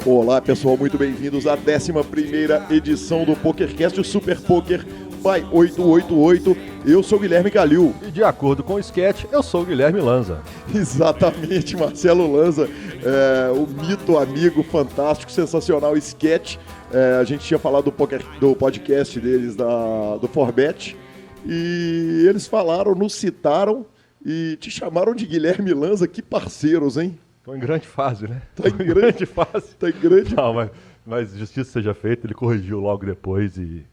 Olá pessoal, muito bem-vindos à 11ª edição do PokerCast, o Super Poker by 888. Eu sou o Guilherme Calil. E de acordo com o sketch, eu sou o Guilherme Lanza. Exatamente, Marcelo Lanza, o mito, amigo, fantástico, sensacional sketch. A gente tinha falado do podcast deles, do Forbet, e eles falaram, nos citaram e te chamaram de Guilherme Lanza. Que parceiros, hein? Estou em grande fase, né? Tá em grande fase. Tá em grande. Não, mas justiça seja feita, ele corrigiu logo depois e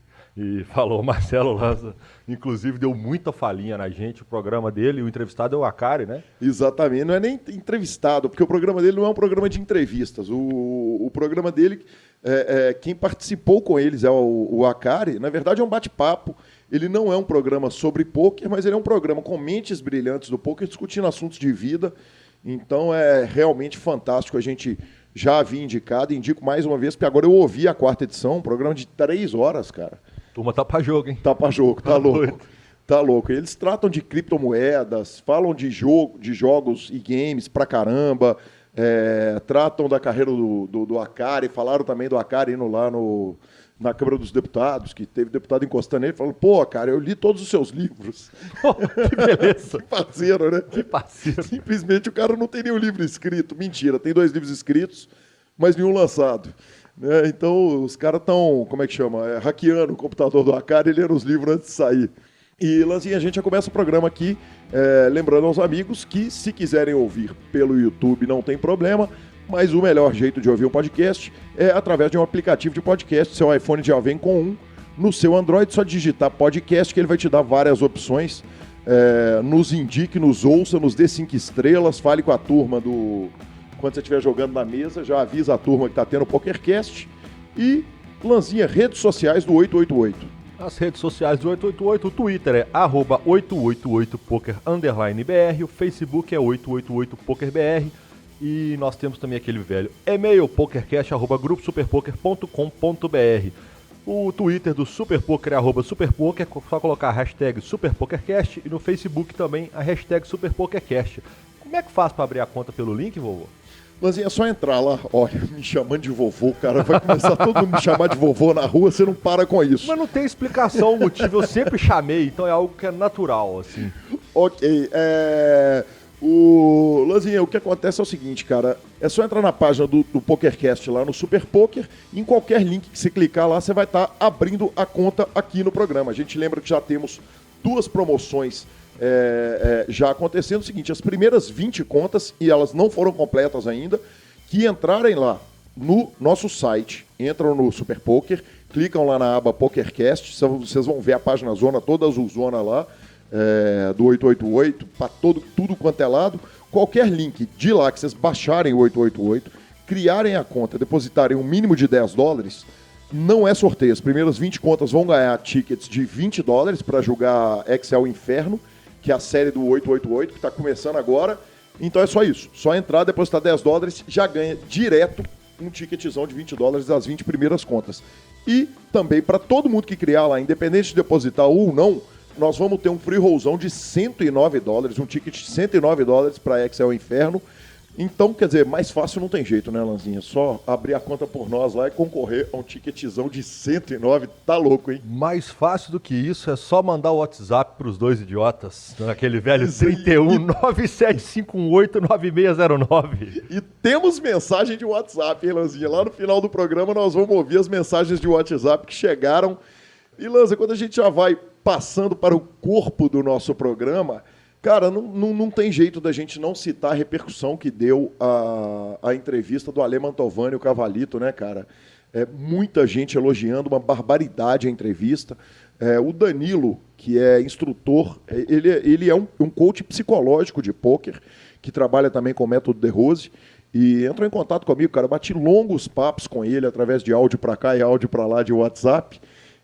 falou, Marcelo Lanza, inclusive deu muita falinha na gente, o programa dele, o entrevistado é o Akari, né? Exatamente, não é nem entrevistado, porque o programa dele não é um programa de entrevistas, o programa dele, quem participou com eles é o Akari, na verdade é um bate-papo, ele não é um programa sobre pôquer, mas ele é um programa com mentes brilhantes do pôquer, discutindo assuntos de vida. Então é realmente fantástico, a gente já havia indicado, indico mais uma vez, porque agora eu ouvi a 4ª edição, um programa de 3 horas, cara. Turma tá pra jogo, hein? Tá pra jogo, tá louco. Doido. Tá louco. Eles tratam de criptomoedas, falam de jogos e games pra caramba, tratam da carreira do Akari, falaram também do Akari indo lá na Câmara dos Deputados, que teve deputado encostando nele, falando, pô, cara, eu li todos os seus livros. Oh, que beleza. Que parceiro, né? Que parceiro. Simplesmente o cara não tem nenhum livro escrito. Mentira, tem 2 livros escritos, mas nenhum lançado. Né? Então, os caras estão, como é que chama? Hackeando o computador do Akari e lendo os livros antes de sair. E, Lanzinha, a gente já começa o programa aqui, lembrando aos amigos que, se quiserem ouvir pelo YouTube, não tem problema, mas o melhor jeito de ouvir um podcast é através de um aplicativo de podcast. Seu iPhone já vem com um. No seu Android, só digitar podcast, que ele vai te dar várias opções. Nos indique, nos ouça, nos dê 5 estrelas, fale com a turma quando você estiver jogando na mesa, já avisa a turma que está tendo o PokerCast. E, Lanzinha, redes sociais do 888. As redes sociais do 888, o Twitter é @888poker_br, o Facebook é 888pokerbr. E nós temos também aquele velho e-mail, pokercast@gruposuperpoker.com.br. O Twitter do Superpoker é @superpoker, só colocar a hashtag SuperPokerCast, e no Facebook também a hashtag SuperPokerCast. Como é que faz para abrir a conta pelo link, vovô? Lanzinha, é só entrar lá, olha, me chamando de vovô, cara, vai começar todo mundo me chamar de vovô na rua, você não para com isso. Mas não tem explicação, o motivo, eu sempre chamei, então é algo que é natural, assim. Ok, Lanzinha, o que acontece é o seguinte, cara, é só entrar na página do PokerCast lá no Super Poker, em qualquer link que você clicar lá, você vai estar abrindo a conta aqui no programa. A gente lembra que já temos 2 promoções já acontecendo. O seguinte, as primeiras 20 contas, e elas não foram completas ainda, que entrarem lá no nosso site, entram no Super Poker, clicam lá na aba PokerCast, vocês vão ver a página zona, toda azulzona lá, do 888, para tudo quanto é lado. Qualquer link de lá que vocês baixarem o 888, criarem a conta, depositarem um mínimo de $10, não é sorteio. As primeiras 20 contas vão ganhar tickets de $20 para jogar Excel Inferno, que é a série do 888, que está começando agora. Então é só isso. Só entrar, depositar $10, já ganha direto um ticketzão de $20 das 20 primeiras contas. E também, para todo mundo que criar lá, independente de depositar ou não, nós vamos ter um free rollzão de $109, um ticket de $109 para Excel Inferno. Então, quer dizer, mais fácil não tem jeito, né, Lanzinha? Só abrir a conta por nós lá e concorrer a um ticketzão de 109, tá louco, hein? Mais fácil do que isso é só mandar o WhatsApp pros 2 idiotas, naquele velho 31-9758-9609. E temos mensagem de WhatsApp, hein, Lanzinha? Lá no final do programa nós vamos ouvir as mensagens de WhatsApp que chegaram. E, Lanza, quando a gente já vai passando para o corpo do nosso programa, cara, não tem jeito da gente não citar a repercussão que deu a entrevista do Ale Mantovani, o Cavalito, né, cara? Muita gente elogiando, uma barbaridade a entrevista. O Danilo, que é instrutor, ele é um coach psicológico de pôquer, que trabalha também com o método De Rose, e entrou em contato comigo, cara, bati longos papos com ele através de áudio para cá e áudio para lá de WhatsApp.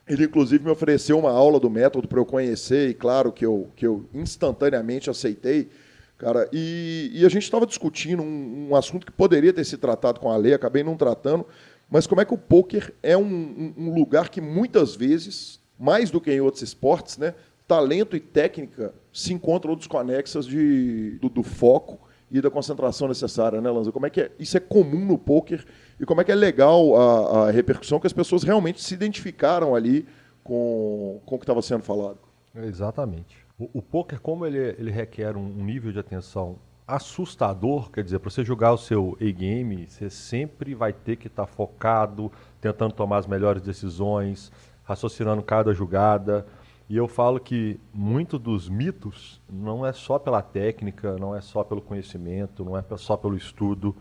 Ele, inclusive, me ofereceu uma aula do método para eu conhecer, e claro que eu instantaneamente aceitei, cara. E a gente estava discutindo um assunto que poderia ter se tratado com a lei, acabei não tratando, mas como é que o pôquer é um lugar que muitas vezes, mais do que em outros esportes, né, talento e técnica se encontram desconexas do foco e da concentração necessária, né, Lanza? Como é que isso é comum no pôquer e como é que é legal a repercussão que as pessoas realmente se identificaram ali com o que estava sendo falado. Exatamente. O pôquer, como ele requer um nível de atenção assustador, quer dizer, para você jogar o seu A-game, você sempre vai ter que estar focado, tentando tomar as melhores decisões, raciocinando cada jogada. E eu falo que muito dos mitos não é só pela técnica, não é só pelo conhecimento, não é só pelo estudo,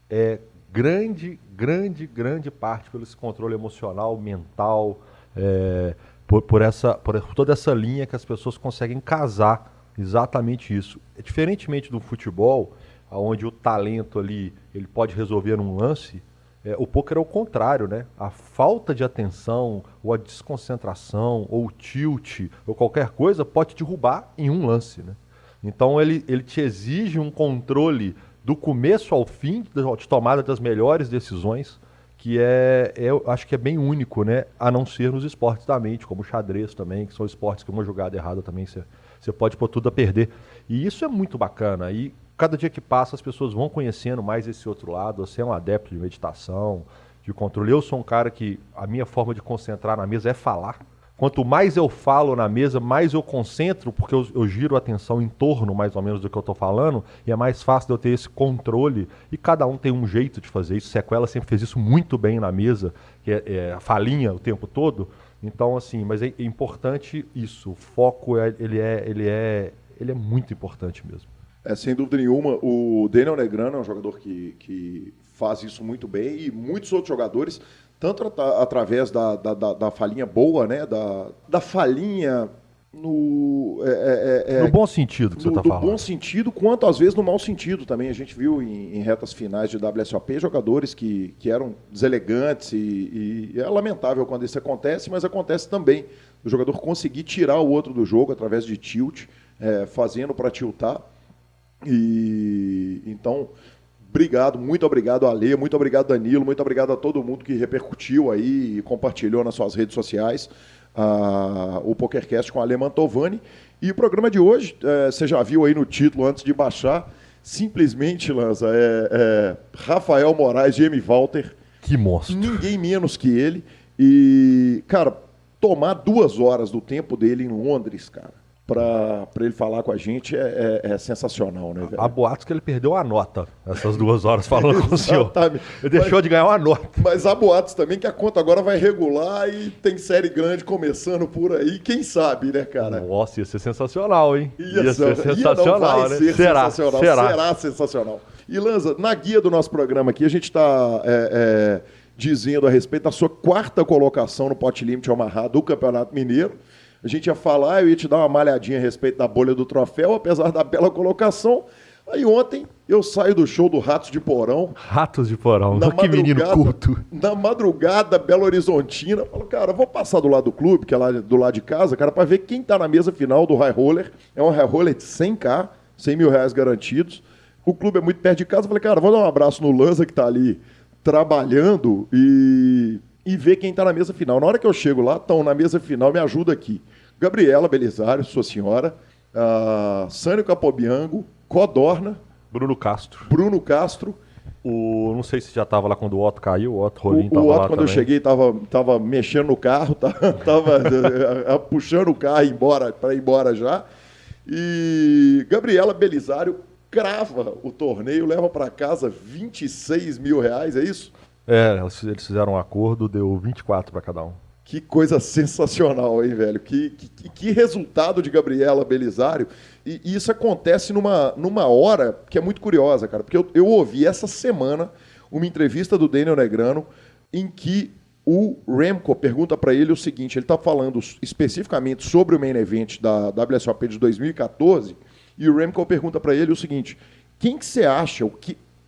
é grande parte pelo esse controle emocional, mental, por toda essa linha que as pessoas conseguem casar exatamente isso. Diferentemente do futebol, onde o talento ali ele pode resolver num lance, o pôquer é o contrário, né? A falta de atenção, ou a desconcentração, ou o tilt, ou qualquer coisa pode te derrubar em um lance, né? Então ele te exige um controle do começo ao fim, de tomada das melhores decisões, que eu acho que é bem único, né? A não ser nos esportes da mente, como o xadrez também, que são esportes que uma jogada errada também você pode pôr tudo a perder. E isso é muito bacana. E cada dia que passa as pessoas vão conhecendo mais esse outro lado. Você é um adepto de meditação, de controle. Eu sou um cara que a minha forma de concentrar na mesa é falar. Quanto mais eu falo na mesa, mais eu concentro, porque eu giro a atenção em torno mais ou menos do que eu estou falando, e é mais fácil de eu ter esse controle. E cada um tem um jeito de fazer isso. Sequela sempre fez isso muito bem na mesa, que é a falinha o tempo todo. Então, assim, mas é importante isso. O foco, ele é muito importante mesmo. Sem dúvida nenhuma, o Daniel Negreanu é um jogador que faz isso muito bem e muitos outros jogadores, tanto através da falinha boa, né, da falinha no bom sentido que você está falando. No bom sentido, quanto às vezes no mau sentido também. A gente viu em retas finais de WSOP jogadores que eram deselegantes e é lamentável quando isso acontece, mas acontece também. O jogador conseguir tirar o outro do jogo através de tilt, fazendo para tiltar. E então, muito obrigado Ale, muito obrigado Danilo, muito obrigado a todo mundo que repercutiu aí e compartilhou nas suas redes sociais o PokerCast com Ale Mantovani. E o programa de hoje, você já viu aí no título antes de baixar, simplesmente, Lanza, Rafael Moraes e M. Walter. Que monstro. Ninguém menos que ele. E, cara, tomar 2 horas do tempo dele em Londres, cara, para ele falar com a gente é sensacional, né, velho? Há boatos que ele perdeu a nota essas 2 horas falando com o senhor. Ele deixou de ganhar uma nota. Mas há boatos também que a conta agora vai regular e tem série grande começando por aí. Quem sabe, né, cara? Nossa, ia ser sensacional, hein? Ia ser sensacional, né? Será Sensacional. E, Lanza, na guia do nosso programa aqui, a gente está dizendo a respeito da sua 4ª colocação no Pot Limit Omaha do Campeonato Mineiro. A gente ia falar, eu ia te dar uma malhadinha a respeito da bolha do troféu, apesar da bela colocação. Aí ontem eu saio do show do Ratos de Porão. Ratos de Porão, que menino culto. Na madrugada, Belo Horizontina. Falo, cara, vou passar do lado do clube, que é lá do lado de casa, cara, para ver quem tá na mesa final do High Roller. É um High Roller de 100K, 100 mil reais garantidos. O clube é muito perto de casa. Falei, cara, vou dar um abraço no Lanza, que tá ali trabalhando, e ver quem tá na mesa final. Na hora que eu chego lá, estão na mesa final, me ajuda aqui. Gabriela Belisário, sua senhora, Sânio Capobianco, Codorna, Bruno Castro. Não sei se já estava lá quando o Otto caiu, o Otto Rolim estava lá. O Otto, quando também. eu cheguei, estava mexendo no carro, estava puxando o carro para ir embora já. E Gabriela Belisário crava o torneio, leva para casa 26 mil reais, é isso? Eles fizeram um acordo, deu 24 para cada um. Que coisa sensacional, hein, velho? Que resultado de Gabriela Belisário. E isso acontece numa hora que é muito curiosa, cara. Porque eu ouvi essa semana uma entrevista do Daniel Negreanu em que o Remco pergunta para ele o seguinte, ele está falando especificamente sobre o Main Event da WSOP de 2014, e o Remco pergunta para ele o seguinte, quem que você acha,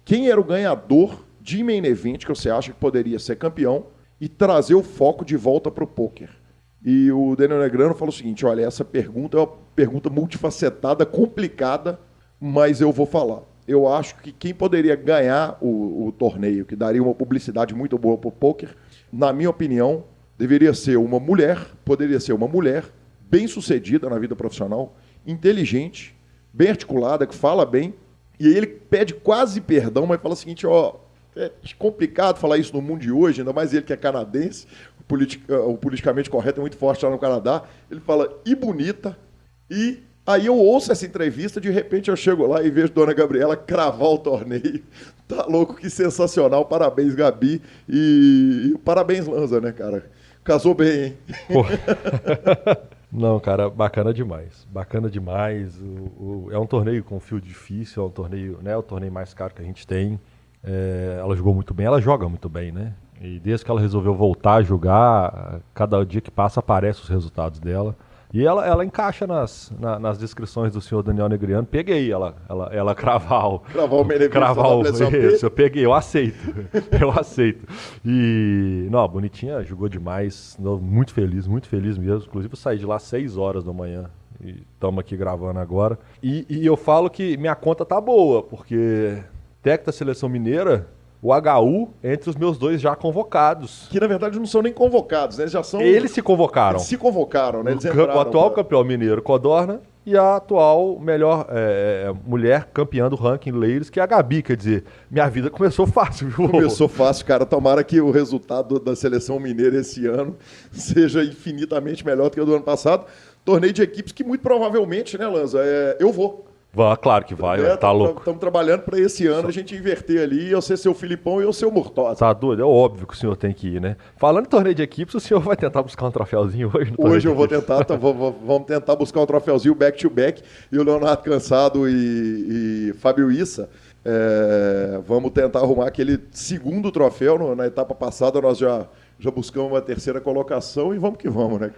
quem era o ganhador de Main Event que você acha que poderia ser campeão e trazer o foco de volta para o pôquer? E o Daniel Negreanu falou o seguinte, olha, essa pergunta é uma pergunta multifacetada, complicada, mas eu vou falar. Eu acho que quem poderia ganhar o torneio, que daria uma publicidade muito boa para o pôquer, na minha opinião, poderia ser uma mulher bem-sucedida na vida profissional, inteligente, bem articulada, que fala bem, e aí ele pede quase perdão, mas fala o seguinte, ó, é complicado falar isso no mundo de hoje, ainda mais ele que é canadense, o politicamente correto é muito forte lá no Canadá, ele fala, e bonita, e aí eu ouço essa entrevista, de repente eu chego lá e vejo Dona Gabriela cravar o torneio. Tá louco, que sensacional. Parabéns, Gabi. E parabéns, Lanza, né, cara? Casou bem, hein? Não, cara, bacana demais. Bacana demais. É um torneio com fio difícil, é um torneio, né, o torneio mais caro que a gente tem. Ela jogou muito bem, ela joga muito bem, né? E desde que ela resolveu voltar a jogar, cada dia que passa aparecem os resultados dela. E ela encaixa nas descrições do senhor Daniel Negreanu. Peguei ela cravar o isso, eu peguei, eu aceito. Eu aceito. E, não, bonitinha, jogou demais. Muito feliz mesmo. Inclusive, eu saí de lá às 6 horas da manhã. E estamos aqui gravando agora. E eu falo que minha conta tá boa, porque técnico da Seleção Mineira, o HU entre os meus 2 já convocados. Que na verdade não são nem convocados, né? Eles já são. Eles se convocaram. Eles se convocaram, né? Eles o atual campeão mineiro, Codorna, e a atual melhor mulher campeã do ranking Ladies, que é a Gabi. Quer dizer, minha vida começou fácil, viu? Começou fácil, cara. Tomara que o resultado da seleção mineira esse ano seja infinitamente melhor do que o do ano passado. Torneio de equipes que muito provavelmente, né, Lanza? Eu vou. Claro que vai, tá louco. Estamos trabalhando para esse ano a gente inverter ali, eu ser seu Filipão e eu ser o Murtosa. Tá doido? É óbvio que o senhor tem que ir, né? Falando em torneio de equipes, o senhor vai tentar buscar um troféuzinho hoje no torneio? Hoje eu vou tentar, vamos tentar buscar um troféuzinho back-to-back, e o Leonardo Cansado e Fábio Issa, vamos tentar arrumar aquele segundo troféu. Na etapa passada nós já buscamos uma 3ª colocação e vamos que vamos, né?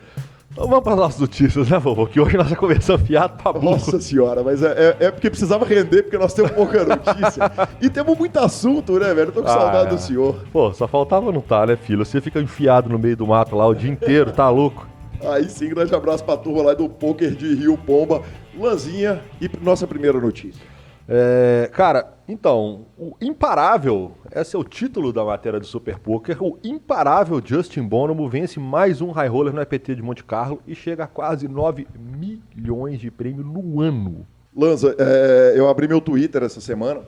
Então vamos para as nossas notícias, né, vovô? Que hoje nós já conversamos fiado pra burro. Nossa senhora, mas é porque precisava render, porque nós temos pouca notícia. E temos muito assunto, né, velho? Eu tô com saudade do senhor. Pô, só faltava não tá, né, filho? Você fica enfiado no meio do mato lá o dia inteiro, tá louco? Aí sim, grande abraço pra turma lá do Poker de Rio Pomba. Lanzinha, e nossa primeira notícia. Cara, então, o imparável, esse é o título da matéria do Super Poker, o imparável Justin Bonomo vence mais um high roller no EPT de Monte Carlo e chega a quase 9 milhões de prêmio no ano. Lanza, eu abri meu Twitter essa semana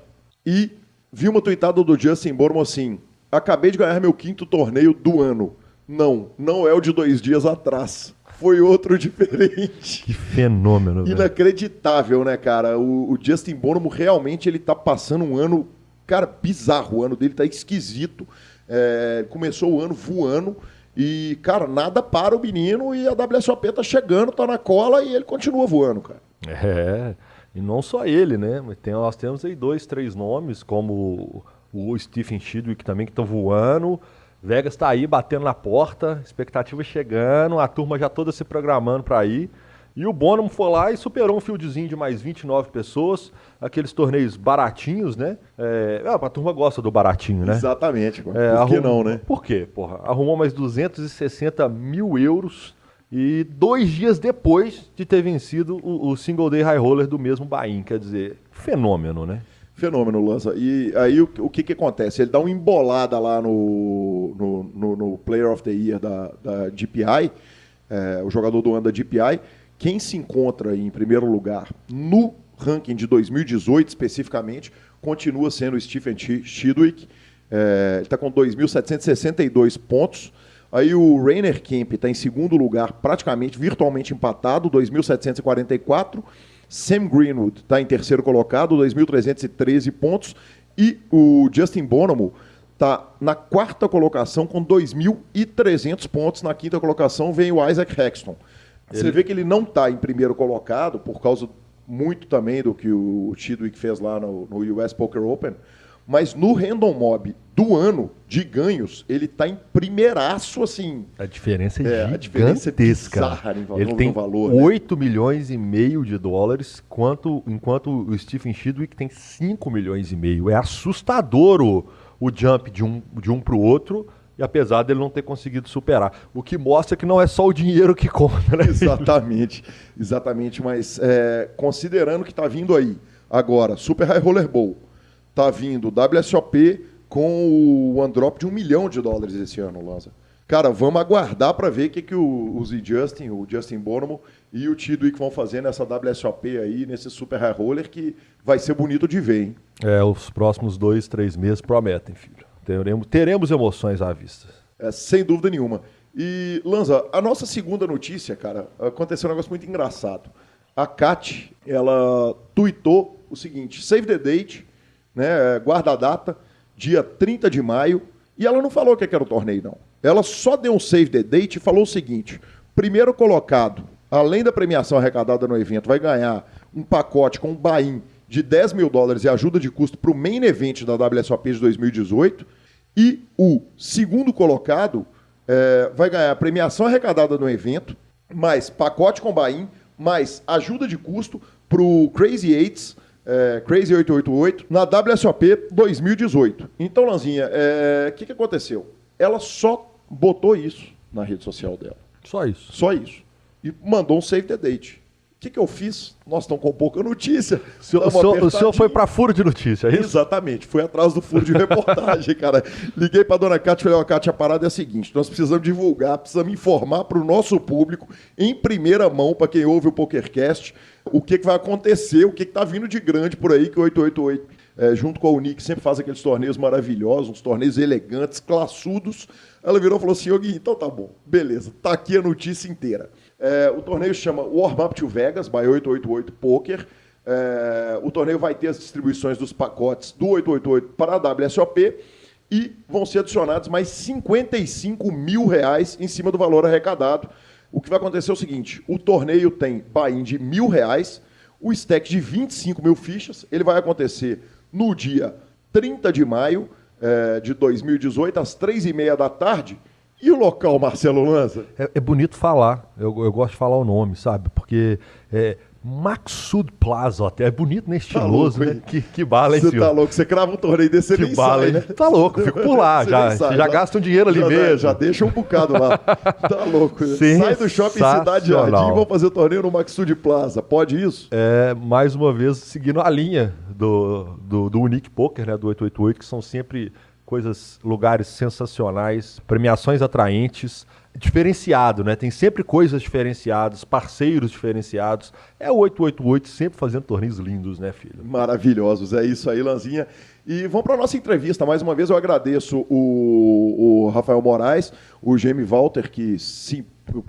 e vi uma tweetada do Justin Bonomo assim: acabei de ganhar meu 5º torneio do ano. Não é o de 2 dias atrás. Foi outro diferente. Que fenômeno, velho. Inacreditável, né, cara? O Justin Bonomo realmente ele tá passando um ano, cara, bizarro. O ano dele tá esquisito. Começou o ano voando e, cara, nada para o menino, e a WSOP tá chegando, tá na cola e ele continua voando, cara. E não só ele, né? Nós temos aí 2, 3 nomes, como o Stephen Chidwick também, que estão voando. Vegas tá aí batendo na porta, expectativa chegando, a turma já toda se programando para ir. E o Bonomo foi lá e superou um fieldzinho de mais 29 pessoas, aqueles torneios baratinhos, né? A turma gosta do baratinho, né? Exatamente. Por que não, né? Por quê? Arrumou mais 260 mil euros e 2 dias depois de ter vencido o Single Day High Roller do mesmo Bahia. Quer dizer, fenômeno, né? Fenômeno, Lanza. E aí o que acontece? Ele dá uma embolada lá no Player of the Year da GPI, o jogador do ano da GPI. Quem se encontra em primeiro lugar no ranking de 2018, especificamente, continua sendo o Stephen Chidwick. Ele está com 2.762 pontos. Aí o Rainer Kemp está em segundo lugar, praticamente, virtualmente empatado, 2.744. Sam Greenwood está em terceiro colocado, 2.313 pontos. E o Justin Bonomo está na 4ª colocação com 2.300 pontos. Na 5ª colocação vem o Isaac Hexton. Você vê que ele não está em primeiro colocado, por causa muito também do que o Chidwick fez lá no US Poker Open. Mas no Random Mob do ano de ganhos, ele está em primeiraço, assim. A diferença é gigantesca. Ele tem valor, 8 milhões e meio de dólares, enquanto o Stephen Chidwick tem 5 milhões e meio. É assustador o jump de um para o outro, e apesar dele não ter conseguido superar. O que mostra que não é só o dinheiro que conta, né? Exatamente. Mas considerando que está vindo aí agora Super High Roller Bowl, tá vindo WSOP com o one drop de $1 milhão esse ano, Lanza. Cara, vamos aguardar para ver o que o Z-Justin, o Justin Bonomo e o Tidwicks vão fazer nessa WSOP aí, nesse Super High Roller, que vai ser bonito de ver, hein? Os próximos 2, 3 meses prometem, filho. Teremos emoções à vista. Sem dúvida nenhuma. E, Lanza, a nossa segunda notícia, cara, aconteceu um negócio muito engraçado. A Kat, ela tuitou o seguinte: save the date, né, guarda a data, dia 30 de maio, e ela não falou o que era o torneio, não. Ela só deu um save the date e falou o seguinte: primeiro colocado, além da premiação arrecadada no evento, vai ganhar um pacote com um buy-in de $10 mil e ajuda de custo para o main event da WSOP de 2018, e o segundo colocado vai ganhar a premiação arrecadada no evento, mais pacote com buy-in, mais ajuda de custo para o Crazy 8, Crazy 888, na WSOP 2018. Então, Lanzinha, o que aconteceu? Ela só botou isso na rede social dela. Só isso. Só isso. E mandou um save the date. O que eu fiz? Nós estamos com pouca notícia. O senhor foi para furo de notícia, é isso? Exatamente. Fui atrás do furo de reportagem, cara. Liguei para dona Cátia e falei: ó, Cátia, a parada é a seguinte: nós precisamos divulgar, precisamos informar para o nosso público, em primeira mão, para quem ouve o PokerCast, o que vai acontecer, o que está vindo de grande por aí, que o 888, junto com a Unique, sempre faz aqueles torneios maravilhosos, uns torneios elegantes, classudos. Ela virou e falou assim: ô Gui, então tá bom, beleza, tá aqui a notícia inteira. O torneio se chama Warm Up to Vegas, by 888 Poker. O torneio vai ter as distribuições dos pacotes do 888 para a WSOP e vão ser adicionados mais R$55 mil em cima do valor arrecadado. O que vai acontecer é o seguinte: o torneio tem buy-in de R$1.000, o stack de 25 mil fichas. Ele vai acontecer no dia 30 de maio de 2018, às 3h30 da tarde. E o local, Marcelo Lanza? É bonito falar, eu gosto de falar o nome, sabe? Porque Maqsood Plaza Hotel, é bonito, né? Estiloso, tá louco, né? Que bala, hein, senhor? Você tá louco, você crava um torneio desse, você nem bala, sai, né? Tá louco, fico por lá, já gasta um dinheiro ali mesmo. Já deixa um bocado lá. Tá louco. Sai do shopping Cidade Jardim e vão fazer torneio no Maqsood Plaza, pode isso? Mais uma vez, seguindo a linha do Unique Poker, né, do 888, que são sempre lugares sensacionais, premiações atraentes, diferenciado, né? Tem sempre coisas diferenciadas, parceiros diferenciados. É o 888 sempre fazendo torneios lindos, né, filho? Maravilhosos, é isso aí, Lanzinha. E vamos para a nossa entrevista. Mais uma vez eu agradeço o Rafael Moraes, o GM Walter, que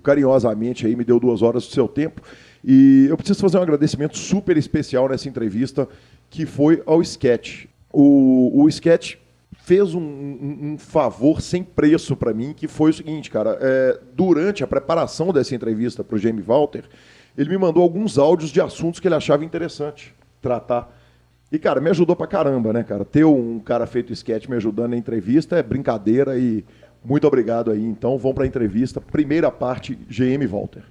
carinhosamente aí me deu 2 horas do seu tempo. E eu preciso fazer um agradecimento super especial nessa entrevista, que foi ao Sketch. O Sketch fez um favor sem preço para mim, que foi o seguinte, cara. Durante a preparação dessa entrevista para o Jamie Walter, ele me mandou alguns áudios de assuntos que ele achava interessante tratar. E, cara, me ajudou pra caramba, né, cara? Ter um cara feito sketch me ajudando na entrevista é brincadeira e muito obrigado aí. Então, vamos para a entrevista. Primeira parte, GM Walter.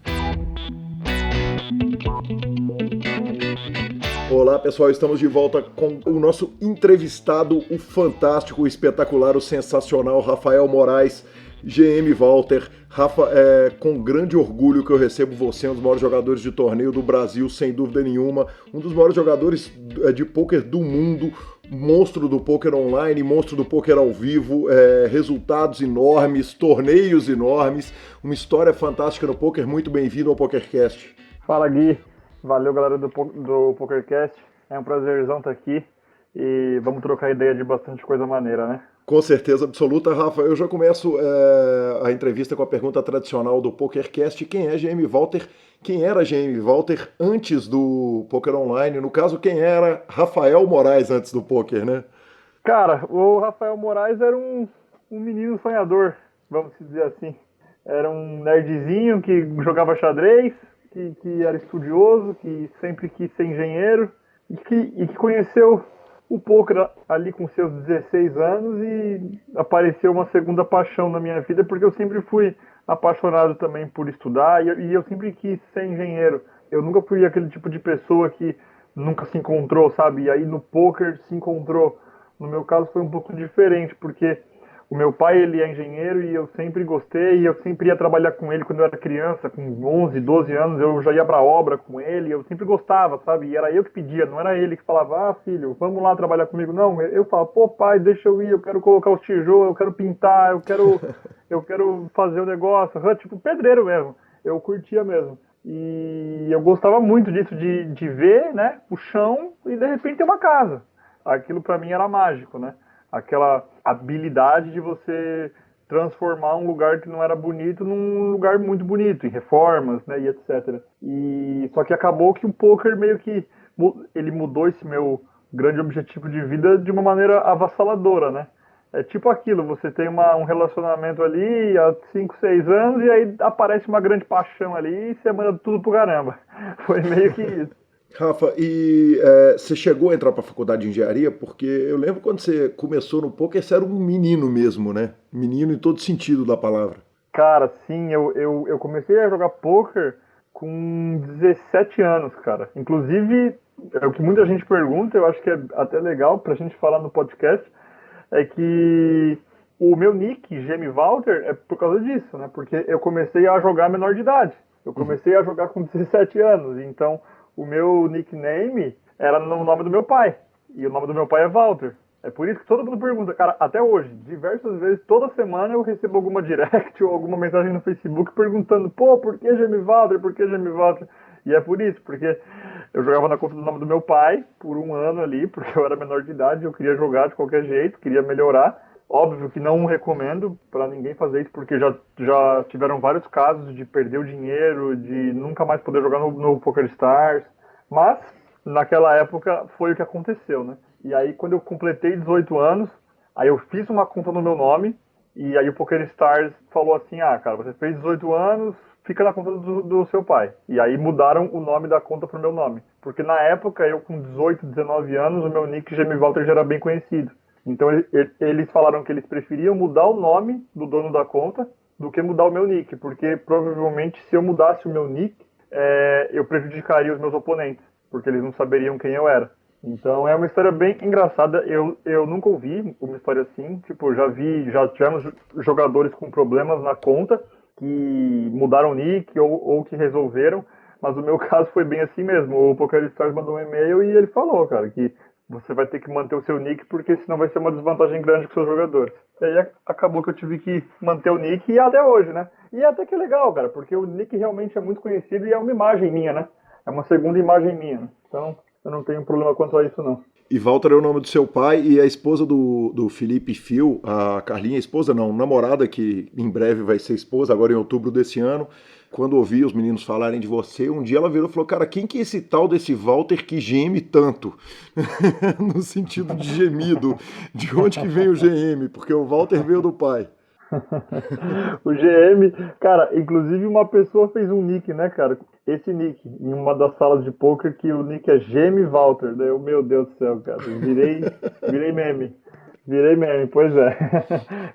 Olá, pessoal, estamos de volta com o nosso entrevistado, o fantástico, o espetacular, o sensacional Rafael Moraes, GM Walter. Rafa, com grande orgulho que eu recebo você, um dos maiores jogadores de torneio do Brasil, sem dúvida nenhuma, um dos maiores jogadores de pôquer do mundo, monstro do pôquer online, monstro do pôquer ao vivo, resultados enormes, torneios enormes, uma história fantástica no pôquer. Muito bem-vindo ao PokerCast. Fala, Gui. Valeu, galera do PokerCast. É um prazerzão estar aqui e vamos trocar ideia de bastante coisa maneira, né? Com certeza absoluta, Rafa. Eu já começo a entrevista com a pergunta tradicional do PokerCast. Quem é GM Walter? Quem era GM Walter antes do Poker Online? No caso, quem era Rafael Moraes antes do poker, né? Cara, o Rafael Moraes era um menino sonhador, vamos dizer assim. Era um nerdzinho que jogava xadrez, que era estudioso, que sempre quis ser engenheiro e que conheceu o poker ali com seus 16 anos e apareceu uma segunda paixão na minha vida, porque eu sempre fui apaixonado também por estudar e eu sempre quis ser engenheiro. Eu nunca fui aquele tipo de pessoa que nunca se encontrou, sabe? E aí no poker se encontrou. No meu caso foi um pouco diferente, porque o meu pai, ele é engenheiro e eu sempre gostei, e eu sempre ia trabalhar com ele quando eu era criança, com 11, 12 anos, eu já ia pra obra com ele, eu sempre gostava, sabe? E era eu que pedia, não era ele que falava, ah, filho, vamos lá trabalhar comigo. Não, eu falava, pô, pai, deixa eu ir, eu quero colocar os tijolos, eu quero pintar, eu quero fazer o negócio, tipo pedreiro mesmo. Eu curtia mesmo. E eu gostava muito disso, de ver, né, o chão e de repente ter uma casa. Aquilo pra mim era mágico, né? Aquela habilidade de você transformar um lugar que não era bonito num lugar muito bonito, em reformas, né, e etc. E só que acabou que o poker meio que ele mudou esse meu grande objetivo de vida de uma maneira avassaladora, né? É tipo aquilo, você tem um relacionamento ali há 5, 6 anos e aí aparece uma grande paixão ali e você manda tudo pro caramba. Foi meio que isso. Rafa, e você chegou a entrar para a faculdade de engenharia? Porque eu lembro quando você começou no poker, você era um menino mesmo, né? Menino em todo sentido da palavra. Cara, sim, eu comecei a jogar poker com 17 anos, cara. Inclusive, é o que muita gente pergunta, eu acho que é até legal pra gente falar no podcast, é que o meu nick, Gemi Walter, é por causa disso, né? Porque eu comecei a jogar menor de idade. Eu comecei a jogar com 17 anos, então o meu nickname era no nome do meu pai. E o nome do meu pai é Walter. É por isso que todo mundo pergunta, cara, até hoje, diversas vezes, toda semana eu recebo alguma direct ou alguma mensagem no Facebook perguntando, pô, por que Gemi Walter? Por que Gemi Walter? E é por isso, porque eu jogava na conta do nome do meu pai por um ano ali, porque eu era menor de idade, eu queria jogar de qualquer jeito, queria melhorar. Óbvio que não recomendo para ninguém fazer isso, porque já tiveram vários casos de perder o dinheiro, de nunca mais poder jogar no PokerStars. Mas, naquela época, foi o que aconteceu, né? E aí, quando eu completei 18 anos, aí eu fiz uma conta no meu nome, e aí o PokerStars falou assim, ah, cara, você fez 18 anos, fica na conta do seu pai. E aí mudaram o nome da conta pro meu nome. Porque na época, eu com 18, 19 anos, o meu nick Gemi Walter já era bem conhecido. Então eles falaram que eles preferiam mudar o nome do dono da conta do que mudar o meu nick, porque provavelmente se eu mudasse o meu nick, eu prejudicaria os meus oponentes, porque eles não saberiam quem eu era. Então é uma história bem engraçada, eu nunca ouvi uma história assim, tipo, já tivemos jogadores com problemas na conta, que mudaram o nick ou que resolveram, mas o meu caso foi bem assim mesmo, o PokerStars mandou um e-mail e ele falou, cara, que você vai ter que manter o seu nick, porque senão vai ser uma desvantagem grande com seus jogadores. E aí acabou que eu tive que manter o nick e até hoje, né? E até que é legal, cara, porque o nick realmente é muito conhecido e é uma imagem minha, né? É uma segunda imagem minha. Né? Então, eu não tenho problema quanto a isso, não. E Walter é o nome do seu pai e a esposa do Felipe Fio, a Carlinha, esposa não, namorada, que em breve vai ser esposa, agora em outubro desse ano. Quando ouvi os meninos falarem de você, um dia ela virou e falou, cara, quem que é esse tal desse Walter que geme tanto? No sentido de gemido. De onde que vem o GM? Porque o Walter veio do pai. O GM, cara, inclusive uma pessoa fez um nick, né, cara? Esse nick, em uma das salas de poker, que o nick é Gemi Walter. Daí eu, meu Deus do céu, cara, virei meme. Virei meme, pois é.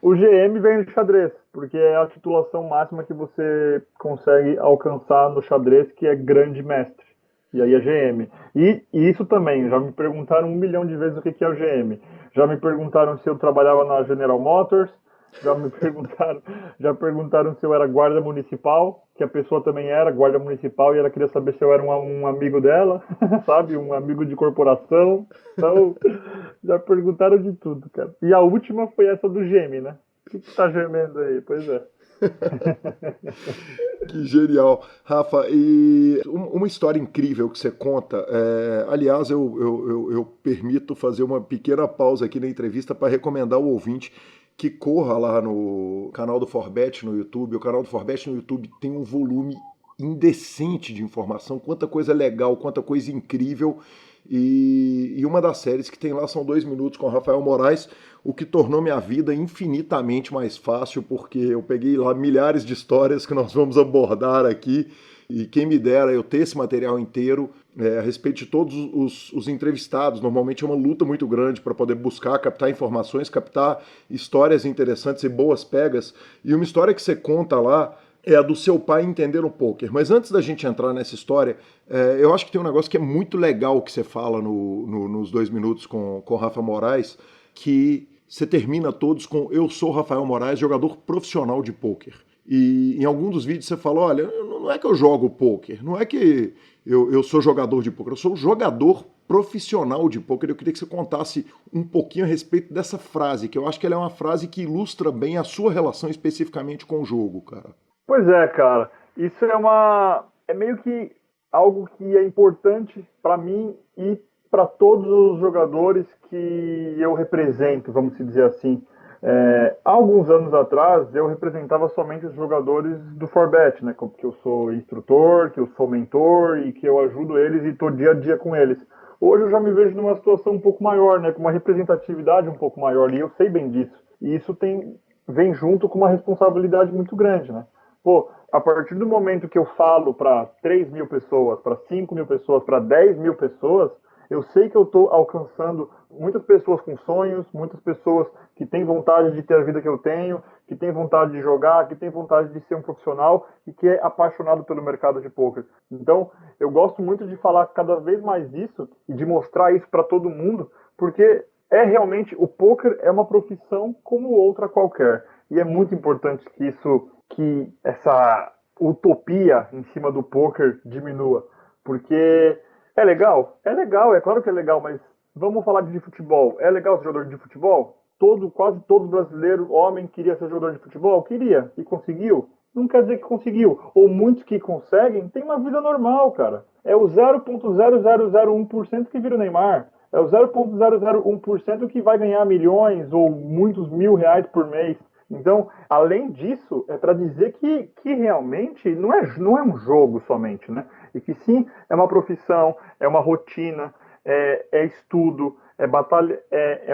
O GM vem do xadrez, porque é a titulação máxima que você consegue alcançar no xadrez, que é grande mestre. E aí é GM. E isso também, já me perguntaram 1 milhão de vezes o que é o GM. Já me perguntaram se eu trabalhava na General Motors, já perguntaram se eu era guarda municipal, que a pessoa também era guarda municipal e ela queria saber se eu era um amigo dela, sabe? Um amigo de corporação. Então, já perguntaram de tudo, cara. E a última foi essa do geme, né? O que tá gemendo aí? Pois é. Que genial. Rafa, e uma história incrível que você conta, aliás, eu permito fazer uma pequena pausa aqui na entrevista para recomendar ao ouvinte que corra lá no canal do Forbet no YouTube. O canal do Forbet no YouTube tem um volume indecente de informação, quanta coisa legal, quanta coisa incrível. E uma das séries que tem lá são 2 minutos com o Rafael Moraes, o que tornou minha vida infinitamente mais fácil, porque eu peguei lá milhares de histórias que nós vamos abordar aqui, e quem me dera eu ter esse material inteiro a respeito de todos os entrevistados. Normalmente é uma luta muito grande para poder buscar, captar informações, captar histórias interessantes e boas pegas. E uma história que você conta lá é a do seu pai entender o poker. Mas antes da gente entrar nessa história, eu acho que tem um negócio que é muito legal que você fala nos 2 minutos com o Rafa Moraes, que você termina todos com "Eu sou Rafael Moraes, jogador profissional de pôquer". E em algum dos vídeos você fala, olha, não é que eu jogo pôquer, não é que eu sou jogador de pôquer, eu sou jogador profissional de pôquer. Eu queria que você contasse um pouquinho a respeito dessa frase, que eu acho que ela é uma frase que ilustra bem a sua relação especificamente com o jogo, cara. Pois é, cara. Isso é meio que algo que é importante para mim e para todos os jogadores que eu represento, vamos dizer assim. Há alguns anos atrás, eu representava somente os jogadores do Forbet, né? Que eu sou instrutor, que eu sou mentor e que eu ajudo eles e estou dia a dia com eles. Hoje eu já me vejo numa situação um pouco maior, né? Com uma representatividade um pouco maior, e eu sei bem disso. E isso vem junto com uma responsabilidade muito grande, né? Pô, a partir do momento que eu falo para 3 mil pessoas, para 5 mil pessoas, para 10 mil pessoas, eu sei que eu estou alcançando muitas pessoas com sonhos, muitas pessoas que têm vontade de ter a vida que eu tenho, que têm vontade de jogar, que têm vontade de ser um profissional e que é apaixonado pelo mercado de pôquer. Então, eu gosto muito de falar cada vez mais isso e de mostrar isso para todo mundo, porque realmente o pôquer é uma profissão como outra qualquer. E é muito importante que essa utopia em cima do pôquer diminua, porque é legal, é claro que é legal, mas vamos falar de futebol. É legal ser jogador de futebol? Quase todo brasileiro, homem, queria ser jogador de futebol? Queria. E conseguiu? Não quer dizer que conseguiu. Ou muitos que conseguem têm uma vida normal, cara. É o 0,0001% que vira o Neymar. É o 0,001% que vai ganhar milhões ou muitos mil reais por mês. Então, além disso, é para dizer que realmente não é um jogo somente, né? E que sim, é uma profissão, é uma rotina, é estudo, é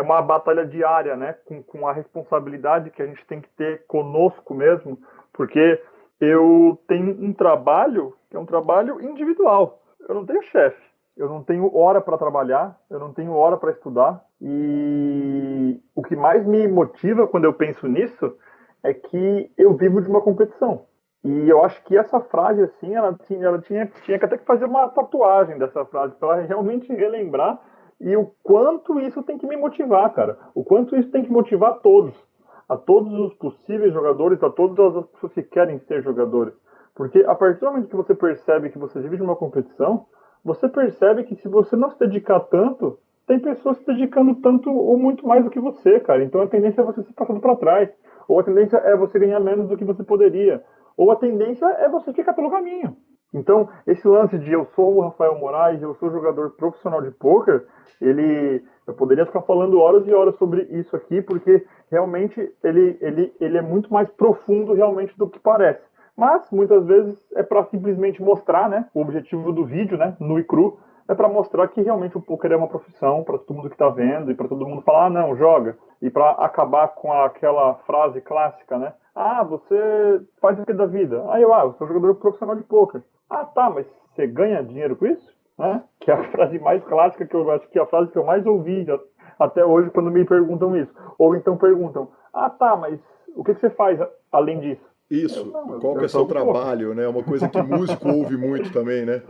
uma batalha diária, né? Com a responsabilidade que a gente tem que ter conosco mesmo, porque eu tenho um trabalho que é um trabalho individual. Eu não tenho chefe, eu não tenho hora para trabalhar, eu não tenho hora para estudar. E o que mais me motiva quando eu penso nisso é que eu vivo de uma competição. E eu acho que essa frase, assim, ela tinha que até que fazer uma tatuagem dessa frase, para ela realmente relembrar e o quanto isso tem que me motivar, cara. O quanto isso tem que motivar a todos os possíveis jogadores, a todas as pessoas que querem ser jogadores. Porque a partir do momento que você percebe que você vive de uma competição, você percebe que se você não se dedicar tanto, tem pessoas se dedicando tanto ou muito mais do que você, cara. Então a tendência é você se passando para trás. Ou a tendência é você ganhar menos do que você poderia. Ou a tendência é você ficar pelo caminho. Então, esse lance de eu sou o Rafael Moraes, eu sou jogador profissional de pôquer, eu poderia ficar falando horas e horas sobre isso aqui, porque realmente ele é muito mais profundo realmente do que parece. Mas, muitas vezes, é para simplesmente mostrar, né? O objetivo do vídeo, né? Nu e cru, é para mostrar que realmente o pôquer é uma profissão, para todo mundo que está vendo, e para todo mundo falar, não, joga. E para acabar com aquela frase clássica, né? Você faz o que da vida? Eu sou jogador profissional de pôquer. Tá, mas você ganha dinheiro com isso? Que é a frase mais clássica, que eu acho que é a frase que eu mais ouvi até hoje quando me perguntam isso. Ou então perguntam, tá, mas o que você faz além disso? Isso, qual que é seu trabalho, né? É uma coisa que músico ouve muito também, né?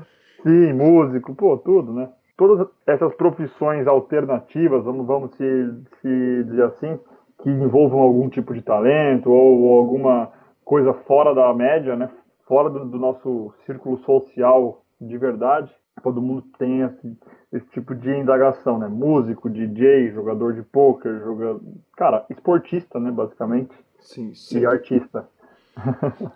Sim, músico, tudo, né? Todas essas profissões alternativas, vamos se dizer assim, que envolvam algum tipo de talento ou alguma coisa fora da média, né? Fora do nosso círculo social de verdade, todo mundo tem esse tipo de indagação, né? Músico, DJ, jogador de pôquer, cara, esportista, né, basicamente, Sim, e artista.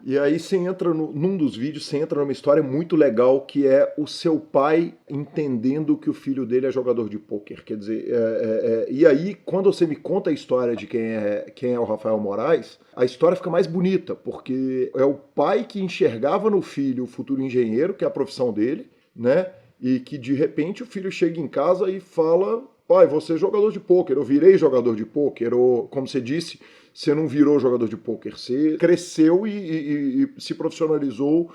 E aí você entra num dos vídeos, você entra numa história muito legal que é o seu pai entendendo que o filho dele é jogador de pôquer. Quer dizer, e aí quando você me conta a história de quem é o Rafael Moraes, a história fica mais bonita, porque é o pai que enxergava no filho o futuro engenheiro, que é a profissão dele, né? E que de repente o filho chega em casa e fala: pai, você é jogador de pôquer, eu virei jogador de pôquer, ou como você disse, você não virou jogador de pôquer, você cresceu e se profissionalizou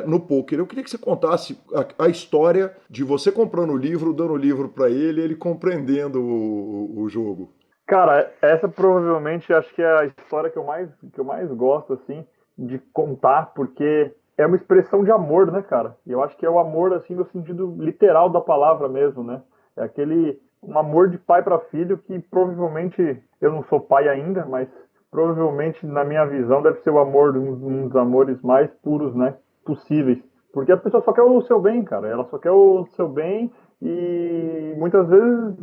no pôquer. Eu queria que você contasse a história de você comprando o livro, dando o livro para ele compreendendo o jogo. Cara, essa provavelmente acho que é a história que eu mais gosto, assim, de contar, porque é uma expressão de amor, né, cara? E eu acho que é o amor, assim, no sentido literal da palavra mesmo, né? É um amor de pai para filho que provavelmente, eu não sou pai ainda, mas provavelmente na minha visão deve ser o amor, um dos amores mais puros, né, possíveis. Porque a pessoa só quer o seu bem, cara. Ela só quer o seu bem e muitas vezes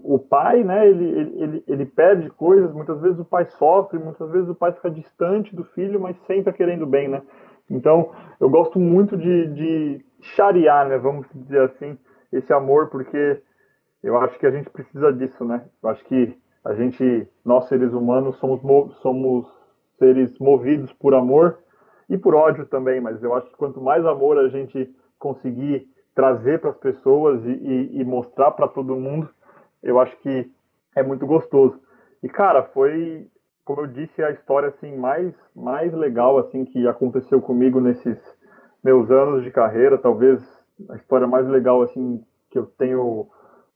o pai, né, ele perde coisas, muitas vezes o pai sofre, muitas vezes o pai fica distante do filho, mas sempre querendo bem, né? Então, eu gosto muito de charear, né, vamos dizer assim, esse amor, porque eu acho que a gente precisa disso, né? Eu acho que nós seres humanos, somos seres movidos por amor e por ódio também, mas eu acho que quanto mais amor a gente conseguir trazer para as pessoas e mostrar para todo mundo, eu acho que é muito gostoso. E cara, foi, como eu disse, a história assim mais legal assim que aconteceu comigo nesses meus anos de carreira, talvez a história mais legal assim que eu tenho,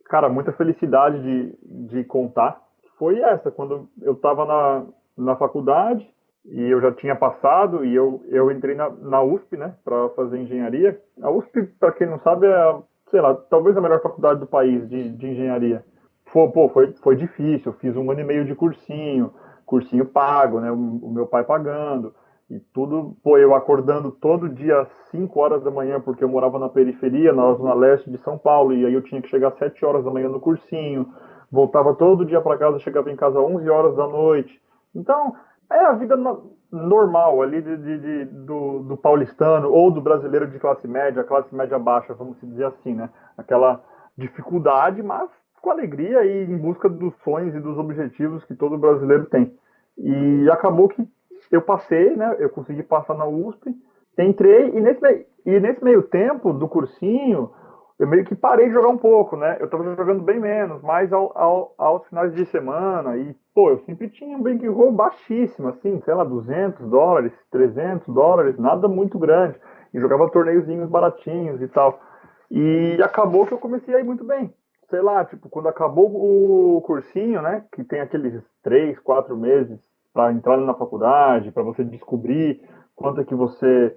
cara, muita felicidade de contar. Foi essa, quando eu estava na faculdade e eu já tinha passado e eu entrei na USP, né, para fazer engenharia. A USP, para quem não sabe, é, sei lá, talvez a melhor faculdade do país de engenharia. Foi difícil, eu fiz 1 ano e meio de cursinho pago, né, o meu pai pagando. E tudo, eu acordando todo dia às 5 horas da manhã, porque eu morava na periferia, na zona leste de São Paulo, e aí eu tinha que chegar às 7 horas da manhã no cursinho, voltava todo dia para casa, chegava em casa às 11 horas da noite. Então, é a vida normal ali do paulistano ou do brasileiro de classe média baixa, vamos dizer assim, né? Aquela dificuldade, mas com alegria e em busca dos sonhos e dos objetivos que todo brasileiro tem. E acabou que eu passei, né? Eu consegui passar na USP, entrei e nesse meio tempo do cursinho, eu meio que parei de jogar um pouco, né? Eu tava jogando bem menos, mais aos finais de semana e, eu sempre tinha um bankroll baixíssimo, assim, sei lá, $200, $300, nada muito grande. E jogava torneiozinhos baratinhos e tal. E acabou que eu comecei a ir muito bem. Sei lá, tipo, quando acabou o cursinho, né? Que tem aqueles 3, 4 meses para entrar na faculdade, para você descobrir quanto é que você,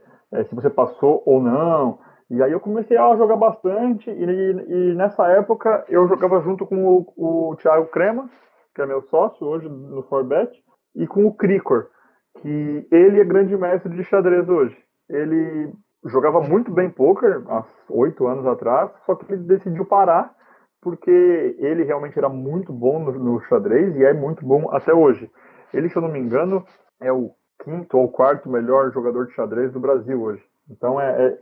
se você passou ou não. E aí eu comecei a jogar bastante e nessa época eu jogava junto com o Thiago Crema, que é meu sócio hoje no Forbet, e com o Cricor, que ele é grande mestre de xadrez hoje. Ele jogava muito bem poker há 8 anos atrás, só que ele decidiu parar porque ele realmente era muito bom no xadrez e é muito bom até hoje. Ele, se eu não me engano, é o quinto ou quarto melhor jogador de xadrez do Brasil hoje. Então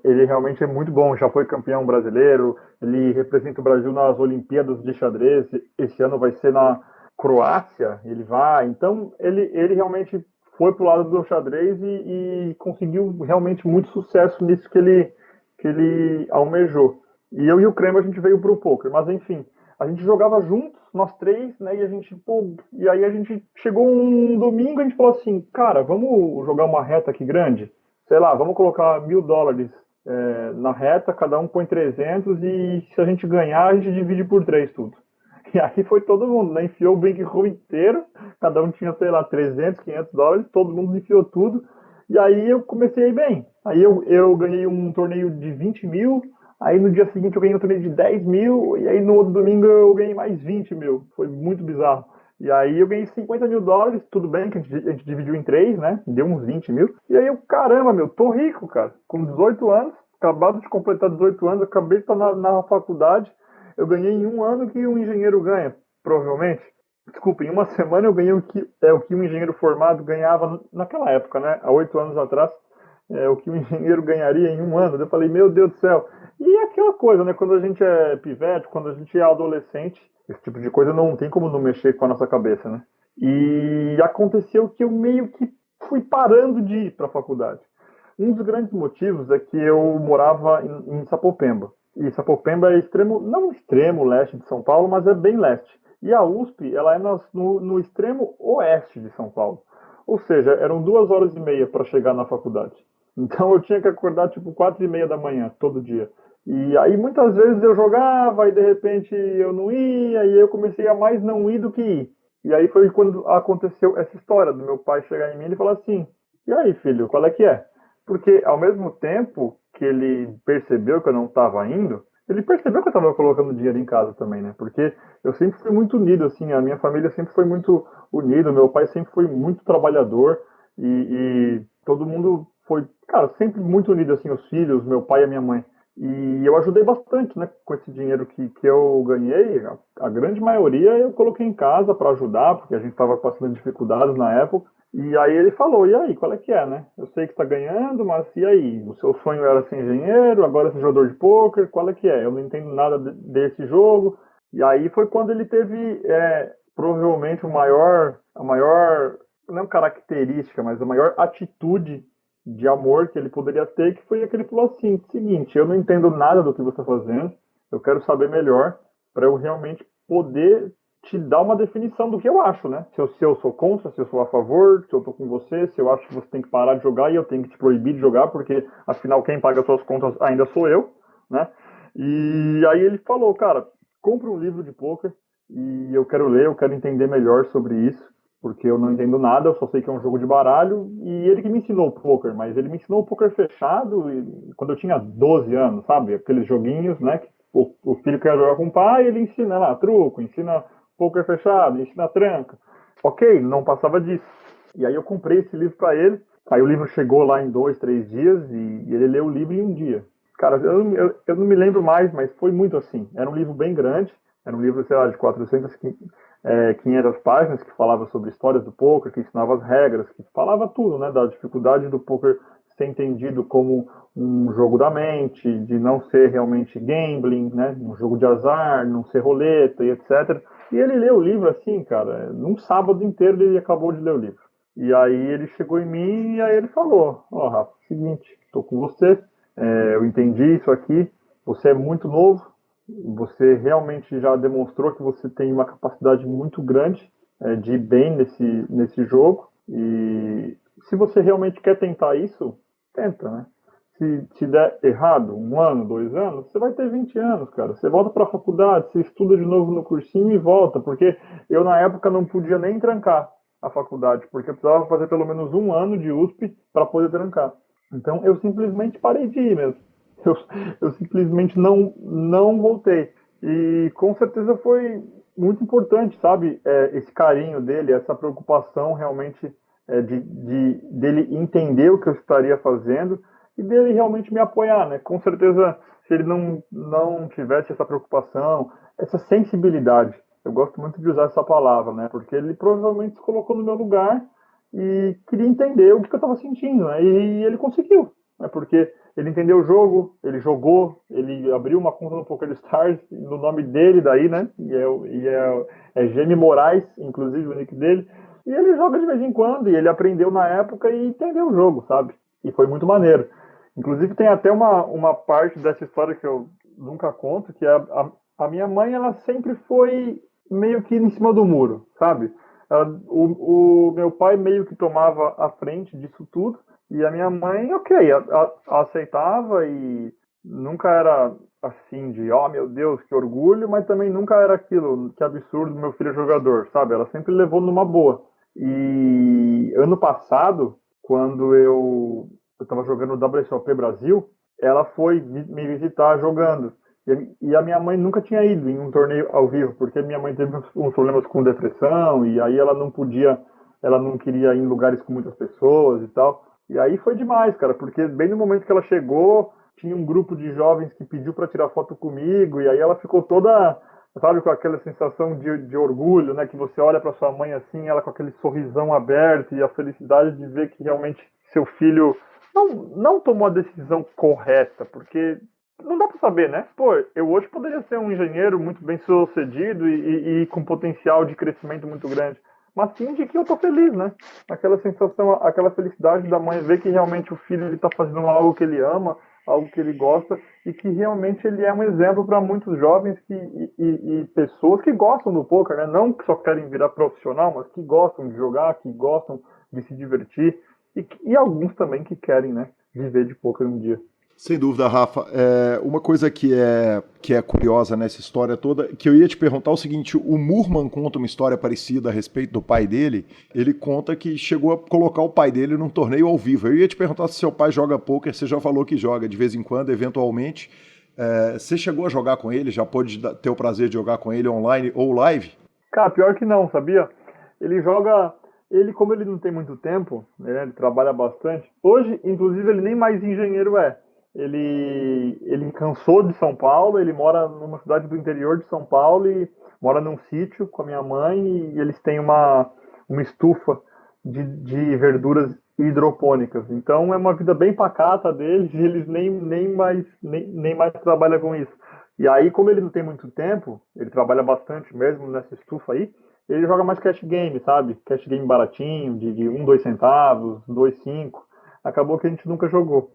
ele realmente é muito bom, já foi campeão brasileiro, ele representa o Brasil nas Olimpíadas de xadrez, esse ano vai ser na Croácia, ele vai. Então ele realmente foi pro lado do xadrez e conseguiu realmente muito sucesso nisso que ele almejou. E eu e o Creme a gente veio pro poker, mas enfim, a gente jogava juntos, nós três, né? E a gente, e aí a gente chegou um domingo e a gente falou assim, cara, vamos jogar uma reta aqui grande? Sei lá, vamos colocar $1.000 na reta, cada um põe 300 e se a gente ganhar, a gente divide por 3 tudo. E aí foi todo mundo, né? Enfiou o bankroll inteiro, cada um tinha, sei lá, $300, $500, todo mundo enfiou tudo. E aí eu comecei a ir bem. Aí eu ganhei um torneio de 20 mil, aí no dia seguinte eu ganhei um torneio de 10 mil, e aí no outro domingo eu ganhei mais 20 mil. Foi muito bizarro. E aí eu ganhei $50 mil, tudo bem que a gente dividiu em 3, né? Deu uns 20 mil. E aí eu, caramba, meu, tô rico, cara. Com 18 anos, acabado de completar 18 anos, acabei de estar na faculdade. Eu ganhei em 1 ano o que um engenheiro ganha, provavelmente. Desculpa, em 1 semana eu ganhei o que um engenheiro formado ganhava naquela época, né? Há 8 anos atrás. O que um engenheiro ganharia em 1 ano. Eu falei, meu Deus do céu. E é aquela coisa, né? Quando a gente é pivete, quando a gente é adolescente, esse tipo de coisa não tem como não mexer com a nossa cabeça, né? E aconteceu que eu meio que fui parando de ir para a faculdade. Um dos grandes motivos é que eu morava em Sapopemba. E Sapopemba é não extremo leste de São Paulo, mas é bem leste. E a USP, ela é no extremo oeste de São Paulo. Ou seja, eram 2 horas e meia para chegar na faculdade. Então eu tinha que acordar tipo 4h30 da manhã, todo dia. E aí muitas vezes eu jogava e de repente eu não ia, e eu comecei a mais não ir do que ir. E aí foi quando aconteceu essa história do meu pai chegar em mim e falar assim, e aí filho, qual é que é? Porque ao mesmo tempo que ele percebeu que eu não estava indo, ele percebeu que eu estava colocando dinheiro em casa também, né? Porque eu sempre fui muito unido, assim, a minha família sempre foi muito unida, meu pai sempre foi muito trabalhador e todo mundo foi, cara, sempre muito unido, assim, os filhos, meu pai e a minha mãe. E eu ajudei bastante, né, com esse dinheiro que eu ganhei. A grande maioria eu coloquei em casa para ajudar, porque a gente estava passando dificuldades na época. E aí ele falou, e aí, qual é que é, né? Eu sei que está ganhando, mas e aí? O seu sonho era ser engenheiro, agora ser jogador de pôquer, qual é que é? Eu não entendo nada desse jogo. E aí foi quando ele teve, provavelmente, a maior, não característica, mas a maior atitude de amor que ele poderia ter, que foi aquele que falou assim, seguinte, eu não entendo nada do que você está fazendo, eu quero saber melhor para eu realmente poder te dar uma definição do que eu acho, né? Se eu sou contra, se eu sou a favor, se eu tô com você, se eu acho que você tem que parar de jogar e eu tenho que te proibir de jogar, porque afinal quem paga as suas contas ainda sou eu, né? E aí ele falou, cara, compra um livro de pôquer e eu quero ler, eu quero entender melhor sobre isso, porque eu não entendo nada, eu só sei que é um jogo de baralho, e ele que me ensinou o poker, mas ele me ensinou o poker fechado quando eu tinha 12 anos, sabe? Aqueles joguinhos, né? Que o filho quer jogar com o pai, ele ensina lá truco, ensina poker fechado, ensina tranca. Ok, não passava disso. E aí eu comprei esse livro para ele, aí o livro chegou lá em 2, 3 dias, e ele leu o livro em um dia. Cara, eu não me lembro mais, mas foi muito assim. Era um livro bem grande, era um livro, sei lá, de 400, 500 páginas, que falava sobre histórias do poker, que ensinava as regras, que falava tudo, né, da dificuldade do poker ser entendido como um jogo da mente, de não ser realmente gambling, né, um jogo de azar, não ser roleta e etc. E ele leu o livro assim, cara, num sábado inteiro ele acabou de ler o livro. E aí ele chegou em mim e aí ele falou, ó, Rafa, seguinte, tô com você, eu entendi isso aqui, você é muito novo, você realmente já demonstrou que você tem uma capacidade muito grande de ir bem nesse jogo. E se você realmente quer tentar isso, tenta, né? Se der errado, 1 ano, 2 anos, você vai ter 20 anos, cara. Você volta para a faculdade, você estuda de novo no cursinho e volta. Porque eu, na época, não podia nem trancar a faculdade, porque eu precisava fazer pelo menos 1 ano de USP para poder trancar. Então, eu simplesmente parei de ir mesmo. Eu simplesmente não voltei. E com certeza foi muito importante, sabe? Esse carinho dele, essa preocupação realmente dele entender o que eu estaria fazendo e dele realmente me apoiar, né? Com certeza, se ele não tivesse essa preocupação, essa sensibilidade, eu gosto muito de usar essa palavra, né? Porque ele provavelmente se colocou no meu lugar e queria entender o que eu estava sentindo, né? E ele conseguiu, né? Porque ele entendeu o jogo, ele jogou, ele abriu uma conta no PokerStars, no nome dele daí, né? É Gene Moraes, inclusive o nick dele. E ele joga de vez em quando, e ele aprendeu na época e entendeu o jogo, sabe? E foi muito maneiro. Inclusive tem até uma parte dessa história que eu nunca conto, que é a minha mãe, ela sempre foi meio que em cima do muro, sabe? O meu pai meio que tomava a frente disso tudo, e a minha mãe, ok, aceitava e nunca era assim de, oh meu Deus, que orgulho, mas também nunca era aquilo, que absurdo, meu filho é jogador, sabe? Ela sempre levou numa boa. E ano passado, quando eu estava jogando o WSOP Brasil, ela foi me visitar jogando. E a minha mãe nunca tinha ido em um torneio ao vivo, porque minha mãe teve uns problemas com depressão, e aí ela não queria ir em lugares com muitas pessoas e tal. E aí foi demais, cara, porque bem no momento que ela chegou, tinha um grupo de jovens que pediu para tirar foto comigo, e aí ela ficou toda, sabe, com aquela sensação de orgulho, né, que você olha para sua mãe assim, ela com aquele sorrisão aberto e a felicidade de ver que realmente seu filho não tomou a decisão correta, porque não dá para saber, né? Pô, eu hoje poderia ser um engenheiro muito bem sucedido e com potencial de crescimento muito grande, mas sim de que eu tô feliz, né? Aquela sensação, aquela felicidade da mãe ver que realmente o filho ele tá fazendo algo que ele ama, algo que ele gosta e que realmente ele é um exemplo para muitos jovens e pessoas que gostam do poker, né? Não que só querem virar profissional, mas que gostam de jogar, que gostam de se divertir e alguns também que querem, né, viver de poker um dia. Sem dúvida, Rafa. Uma coisa que é curiosa nessa história toda, que eu ia te perguntar o seguinte, o Murman conta uma história parecida a respeito do pai dele, ele conta que chegou a colocar o pai dele num torneio ao vivo. Eu ia te perguntar se seu pai joga pôquer, você já falou que joga de vez em quando, eventualmente, Você chegou a jogar com ele? Já pôde ter o prazer de jogar com ele online ou live? Cara, pior que não, sabia? Ele joga. Ele, como ele não tem muito tempo, né, ele trabalha bastante. Hoje, inclusive, ele nem mais engenheiro é. Ele cansou de São Paulo, ele mora numa cidade do interior de São Paulo e mora num sítio com a minha mãe e eles têm uma estufa de verduras hidropônicas. Então é uma vida bem pacata deles e eles nem mais trabalham com isso. E aí, como ele não tem muito tempo, ele trabalha bastante mesmo nessa estufa aí, ele joga mais cash game, sabe? Cash game baratinho, de 1, 2 centavos, 2, 5. Acabou que a gente nunca jogou.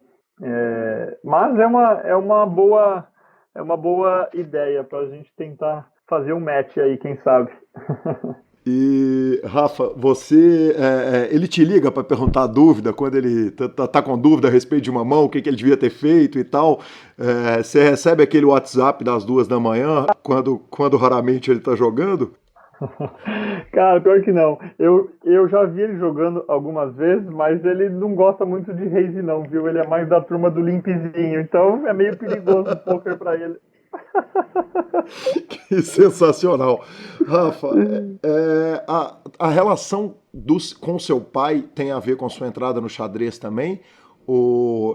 Mas é uma boa ideia para a gente tentar fazer um match aí, quem sabe. E, Rafa, ele te liga para perguntar dúvida quando ele tá com dúvida a respeito de uma mão, o que ele devia ter feito e tal. Você recebe aquele WhatsApp das 2 da manhã, quando raramente ele tá jogando? Cara, pior que não. Eu já vi ele jogando algumas vezes, mas ele não gosta muito de raise não, viu? Ele é mais da turma do limpzinho, então é meio perigoso o poker pra ele. Que sensacional. Rafa, a relação com seu pai tem a ver com a sua entrada no xadrez também?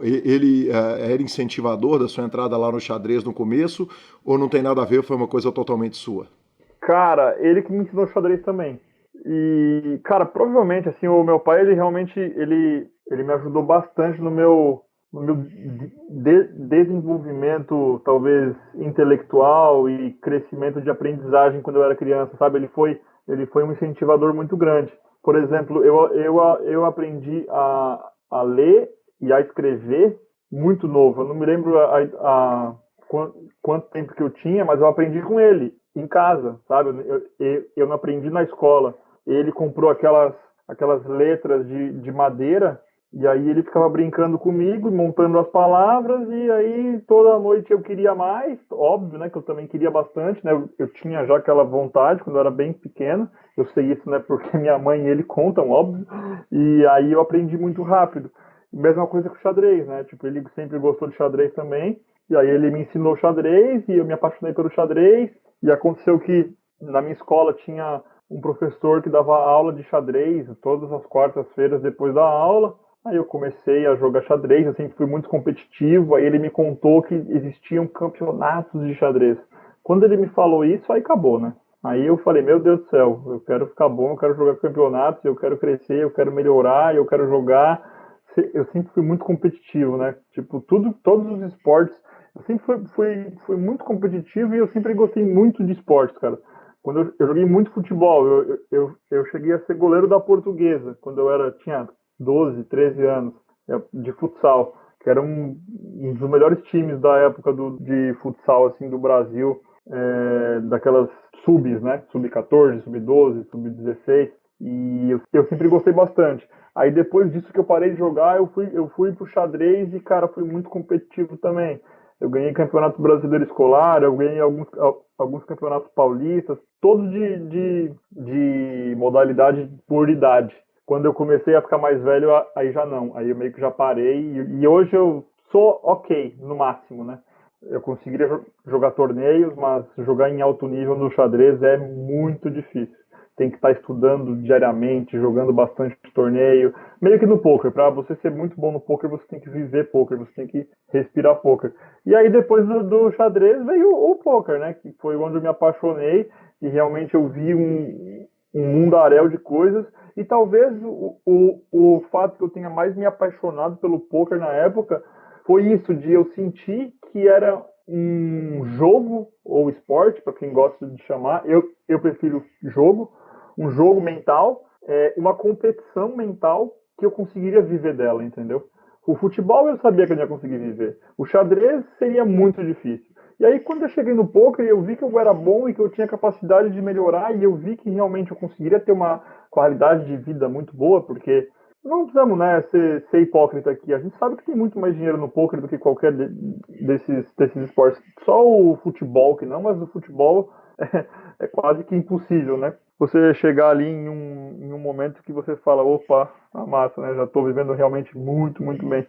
Ele era incentivador da sua entrada lá no xadrez no começo? Ou não tem nada a ver, foi uma coisa totalmente sua? Cara, ele que me ensinou xadrez também. E, cara, provavelmente, assim, o meu pai, ele realmente, ele me ajudou bastante no meu desenvolvimento, talvez, intelectual e crescimento de aprendizagem quando eu era criança, sabe? Ele foi um incentivador muito grande. Por exemplo, eu aprendi a ler e a escrever muito novo. Eu não me lembro quanto tempo que eu tinha, mas eu aprendi com ele, em casa, sabe? Eu não aprendi na escola. Ele comprou aquelas letras de madeira, e aí ele ficava brincando comigo, montando as palavras, e aí toda noite eu queria mais, óbvio, né, que eu também queria bastante, né, eu tinha já aquela vontade quando eu era bem pequeno, eu sei isso, né, porque minha mãe e ele contam, óbvio, e aí eu aprendi muito rápido. Mesma coisa com o xadrez, né, tipo, ele sempre gostou de xadrez também, e aí ele me ensinou xadrez, e eu me apaixonei pelo xadrez, e aconteceu que na minha escola tinha um professor que dava aula de xadrez todas as quartas-feiras depois da aula. Aí eu comecei a jogar xadrez, eu sempre fui muito competitivo, aí ele me contou que existiam campeonatos de xadrez. Quando ele me falou isso, aí acabou, né? Aí eu falei, meu Deus do céu, eu quero ficar bom, eu quero jogar campeonatos, eu quero crescer, eu quero melhorar, eu quero jogar. Eu sempre fui muito competitivo, né? Tipo, todos os esportes, eu sempre fui muito competitivo e eu sempre gostei muito de esportes, cara. Quando eu joguei muito futebol, eu cheguei a ser goleiro da Portuguesa, quando tinha 12, 13 anos, de futsal, que era um dos melhores times da época de futsal assim, do Brasil, daquelas subs, né? Sub-14, sub-12, sub-16, e eu sempre gostei bastante. Aí depois disso que eu parei de jogar, eu fui pro xadrez e, cara, fui muito competitivo também. Eu ganhei campeonato brasileiro escolar, eu ganhei alguns campeonatos paulistas, todos de modalidade por idade. Quando eu comecei a ficar mais velho, aí já não. Aí eu meio que já parei. E hoje eu sou ok, no máximo, né? Eu conseguiria jogar torneios, mas jogar em alto nível no xadrez é muito difícil. Tem que estar estudando diariamente, jogando bastante torneio. Meio que no poker. Para você ser muito bom no poker, você tem que viver poker, você tem que respirar poker. E aí depois do xadrez veio o poker, né? Que foi onde eu me apaixonei e realmente eu vi um mundaréu de coisas. E talvez o fato que eu tenha mais me apaixonado pelo poker na época foi isso, de eu sentir que era um jogo ou esporte, para quem gosta de chamar, eu prefiro jogo, um jogo mental, uma competição mental que eu conseguiria viver dela, entendeu? O futebol eu sabia que eu não ia conseguir viver. O xadrez seria muito difícil. E aí, quando eu cheguei no poker, eu vi que eu era bom e que eu tinha capacidade de melhorar, e eu vi que realmente eu conseguiria ter uma qualidade de vida muito boa, porque não precisamos, né, ser hipócrita aqui. A gente sabe que tem muito mais dinheiro no poker do que qualquer desses esportes. Só o futebol que não, mas o futebol é quase que impossível, né? Você chegar ali em um momento que você fala, opa, a massa, né? Já estou vivendo realmente muito, muito bem.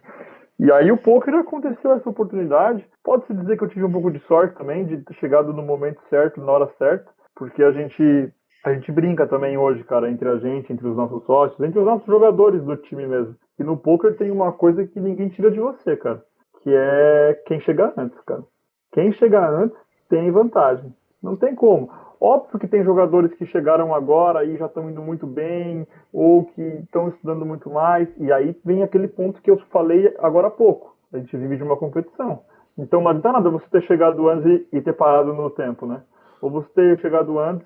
E aí o poker aconteceu essa oportunidade. Pode-se dizer que eu tive um pouco de sorte também, de ter chegado no momento certo, na hora certa, porque a gente brinca também hoje, cara, entre a gente, entre os nossos sócios, entre os nossos jogadores do time mesmo. E no poker tem uma coisa que ninguém tira de você, cara, que é quem chegar antes, cara. Quem chegar antes tem vantagem. Não tem como. Óbvio que tem jogadores que chegaram agora e já estão indo muito bem, ou que estão estudando muito mais, e aí vem aquele ponto que eu falei agora há pouco. A gente vive de uma competição. Então não adianta nada você ter chegado antes e ter parado no tempo, né? Ou você ter chegado antes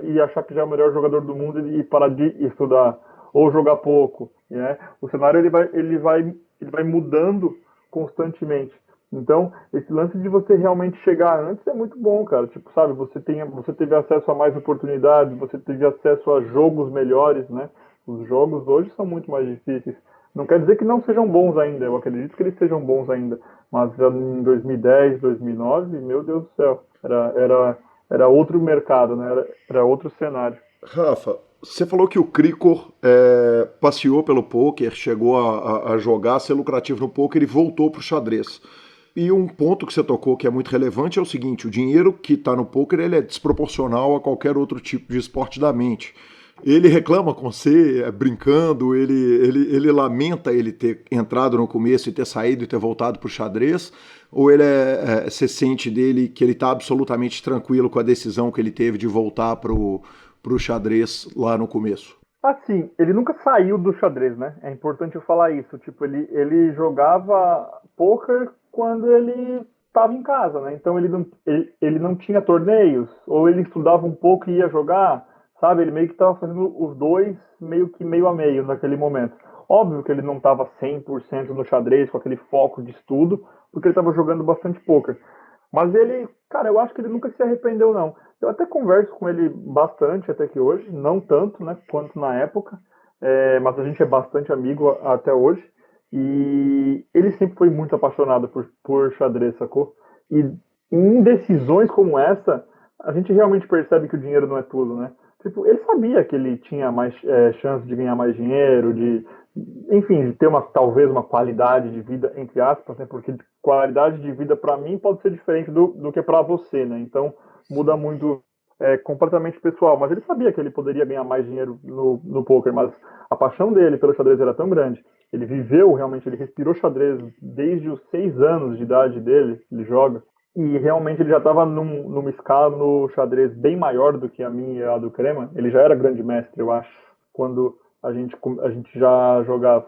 e achar que já é o melhor jogador do mundo e parar de estudar, ou jogar pouco, né? O cenário ele vai mudando constantemente. Então, esse lance de você realmente chegar antes é muito bom, cara. Tipo, sabe, você teve acesso a mais oportunidades, você teve acesso a jogos melhores, né? Os jogos hoje são muito mais difíceis. Não quer dizer que não sejam bons ainda, eu acredito que eles sejam bons ainda. Mas já em 2010, 2009, meu Deus do céu, era outro mercado, né? Era outro cenário. Rafa, você falou que o Cricor passeou pelo poker, chegou a jogar, ser lucrativo no poker e voltou para o xadrez. E um ponto que você tocou que é muito relevante é o seguinte: o dinheiro que está no poker ele é desproporcional a qualquer outro tipo de esporte da mente. Ele reclama com você, brincando, ele lamenta ele ter entrado no começo e ter saído e ter voltado para o xadrez, ou você sente dele que ele está absolutamente tranquilo com a decisão que ele teve de voltar para o xadrez lá no começo? Assim, ele nunca saiu do xadrez, né? É importante eu falar isso. Tipo, ele jogava poker quando ele estava em casa, né? Então ele não tinha torneios, ou ele estudava um pouco e ia jogar, sabe? Ele meio que estava fazendo os dois meio a meio naquele momento. Óbvio que ele não estava 100% no xadrez, com aquele foco de estudo, porque ele estava jogando bastante poker. Mas ele, cara, eu acho que ele nunca se arrependeu, não. Eu até converso com ele bastante até que hoje, não tanto, né, quanto na época, mas a gente é bastante amigo até hoje. E ele sempre foi muito apaixonado por xadrez, sacou? E em decisões como essa, a gente realmente percebe que o dinheiro não é tudo, né? Tipo, ele sabia que ele tinha mais chance de ganhar mais dinheiro, enfim, de ter talvez uma qualidade de vida, entre aspas, né? Porque qualidade de vida para mim pode ser diferente do que para você, né? Então muda muito, completamente pessoal. Mas ele sabia que ele poderia ganhar mais dinheiro no poker, mas a paixão dele pelo xadrez era tão grande. Ele viveu realmente, ele respirou xadrez desde os 6 anos de idade dele, ele joga. E realmente ele já estava numa escala no xadrez bem maior do que a minha e a do Crema. Ele já era grande mestre, eu acho, quando a gente já jogava.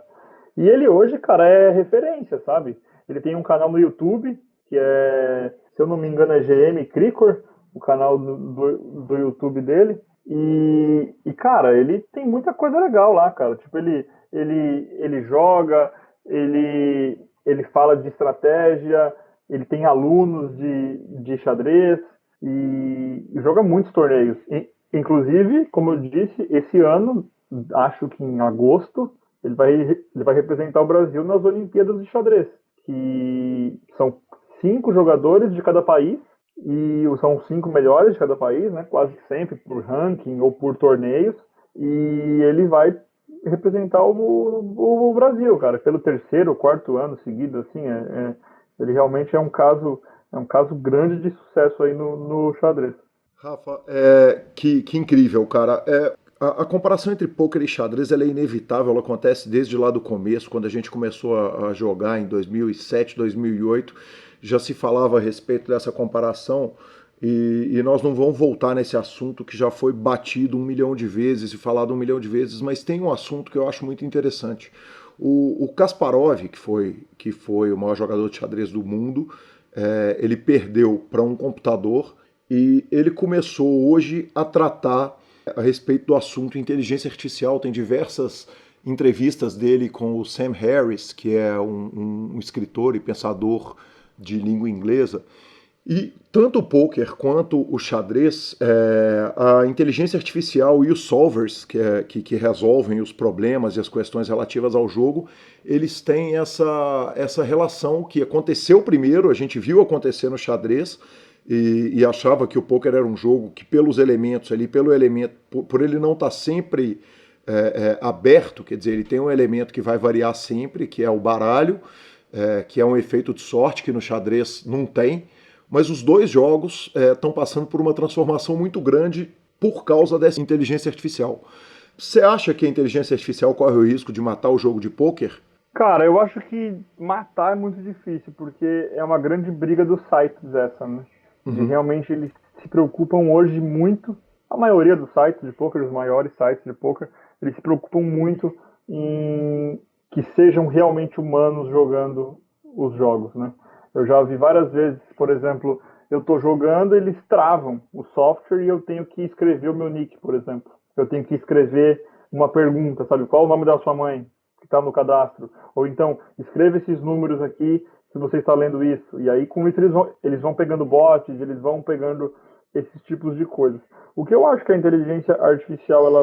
E ele hoje, cara, é referência, sabe? Ele tem um canal no YouTube, que se eu não me engano, é GM Cricor, o canal do YouTube dele. E, cara, ele tem muita coisa legal lá, cara. Tipo, ele joga, ele fala de estratégia, ele tem alunos de xadrez e joga muitos torneios. Inclusive, como eu disse, esse ano, acho que em agosto, ele vai representar o Brasil nas Olimpíadas de Xadrez, que são 5 jogadores de cada país, e são 5 melhores de cada país, né? Quase sempre por ranking ou por torneios, e ele vai representar o Brasil, cara, pelo 3º ou 4º ano seguido, assim, ele realmente é um caso grande de sucesso aí no xadrez. Rafa, que incrível, cara. A comparação entre pôquer e xadrez ela é inevitável, ela acontece desde lá do começo, quando a gente começou a jogar em 2007, 2008, já se falava a respeito dessa comparação e nós não vamos voltar nesse assunto que já foi batido 1 milhão de vezes e falado 1 milhão de vezes, mas tem um assunto que eu acho muito interessante. O Kasparov, que foi o maior jogador de xadrez do mundo, ele perdeu para um computador e ele começou hoje a tratar a respeito do assunto inteligência artificial. Tem diversas entrevistas dele com o Sam Harris, que é um escritor e pensador de língua inglesa. E tanto o poker quanto o xadrez, a inteligência artificial e os solvers, que resolvem os problemas e as questões relativas ao jogo, eles têm essa relação que aconteceu primeiro, a gente viu acontecer no xadrez, e achava que o poker era um jogo que pelos elementos ali, por ele não estar sempre aberto, quer dizer, ele tem um elemento que vai variar sempre, que é o baralho, que é um efeito de sorte que no xadrez não tem, mas os dois jogos estão passando por uma transformação muito grande por causa dessa inteligência artificial. Você acha que a inteligência artificial corre o risco de matar o jogo de pôquer? Cara, eu acho que matar é muito difícil, porque é uma grande briga dos sites essa, né? E realmente eles se preocupam hoje muito, a maioria dos sites de poker, os maiores sites de poker, eles se preocupam muito em que sejam realmente humanos jogando os jogos, né? Eu já vi várias vezes, por exemplo, eu tô jogando, eles travam o software e eu tenho que escrever o meu nick, por exemplo. Eu tenho que escrever uma pergunta, sabe? Qual o nome da sua mãe que está no cadastro? Ou então, escreva esses números aqui se você está lendo isso. E aí, com isso, eles vão pegando bots, eles vão pegando esses tipos de coisas. O que eu acho que a inteligência artificial ela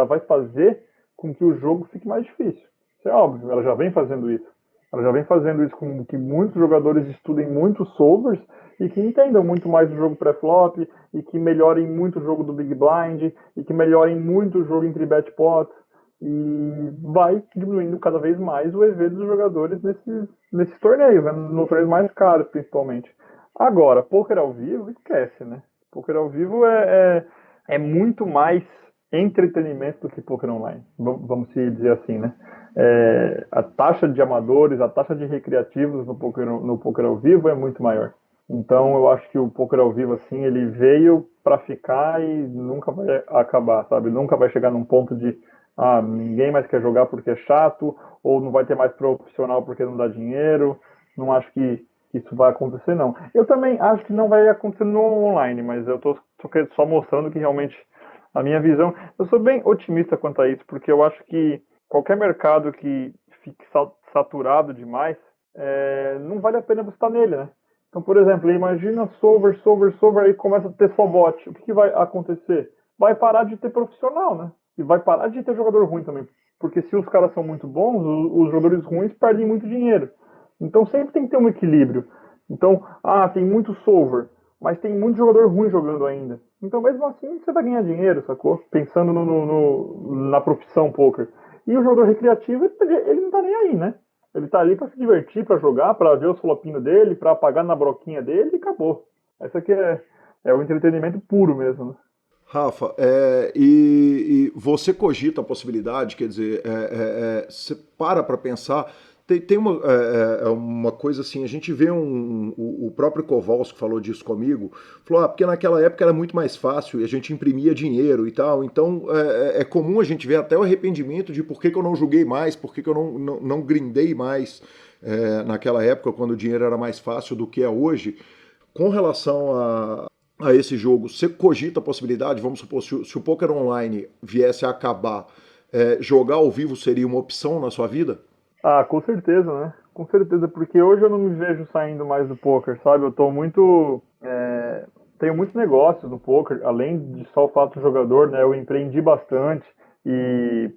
vai fazer com que o jogo fique mais difícil. Isso é óbvio, ela já vem fazendo isso. Ela já vem fazendo isso com que muitos jogadores estudem muitos solvers e que entendam muito mais do jogo pré-flop e que melhorem muito o jogo do Big Blind e que melhorem muito o jogo entre bet pots e vai diminuindo cada vez mais o EV dos jogadores nesses torneios, né? Nos torneios mais caros principalmente. Agora, poker ao vivo, esquece, né? Poker ao vivo é muito mais entretenimento do que poker online, vamos se dizer assim, né? A taxa de amadores, a taxa de recreativos no poker ao vivo é muito maior. Então eu acho que o poker ao vivo, assim, ele veio para ficar e nunca vai acabar, sabe? Nunca vai chegar num ponto de ninguém mais quer jogar porque é chato, ou não vai ter mais profissional porque não dá dinheiro. Não acho que isso vai acontecer, não. Eu também acho que não vai acontecer no online, mas eu tô só mostrando que realmente a minha visão... Eu sou bem otimista quanto a isso, porque eu acho que qualquer mercado que fique saturado demais, não vale a pena você estar nele, né? Então, por exemplo, imagina solver, aí começa a ter só bot. O que vai acontecer? Vai parar de ter profissional, né? E vai parar de ter jogador ruim também. Porque se os caras são muito bons, os jogadores ruins perdem muito dinheiro. Então sempre tem que ter um equilíbrio. Então, tem muito solver, mas tem muito jogador ruim jogando ainda. Então mesmo assim você vai ganhar dinheiro, sacou? Pensando na profissão poker. E o jogador recreativo, ele não tá nem aí, né? Ele tá ali pra se divertir, pra jogar, pra ver os flopinhos dele, pra pagar na broquinha dele e acabou. Essa aqui é o entretenimento puro mesmo, né? Rafa, e você cogita a possibilidade, quer dizer, você para pensar, tem uma coisa assim, a gente vê o próprio Kowalski falou disso comigo, falou, porque naquela época era muito mais fácil e a gente imprimia dinheiro e tal, então é comum a gente ver até o arrependimento de por que eu não joguei mais, por que eu não grindei mais naquela época, quando o dinheiro era mais fácil do que é hoje. Com relação a esse jogo, você cogita a possibilidade, vamos supor, se o poker online viesse a acabar, jogar ao vivo seria uma opção na sua vida? Com certeza, né? Com certeza, porque hoje eu não me vejo saindo mais do poker, sabe? Eu tô muito... tenho muitos negócios no poker, além de só o fato do jogador, né? Eu empreendi bastante e,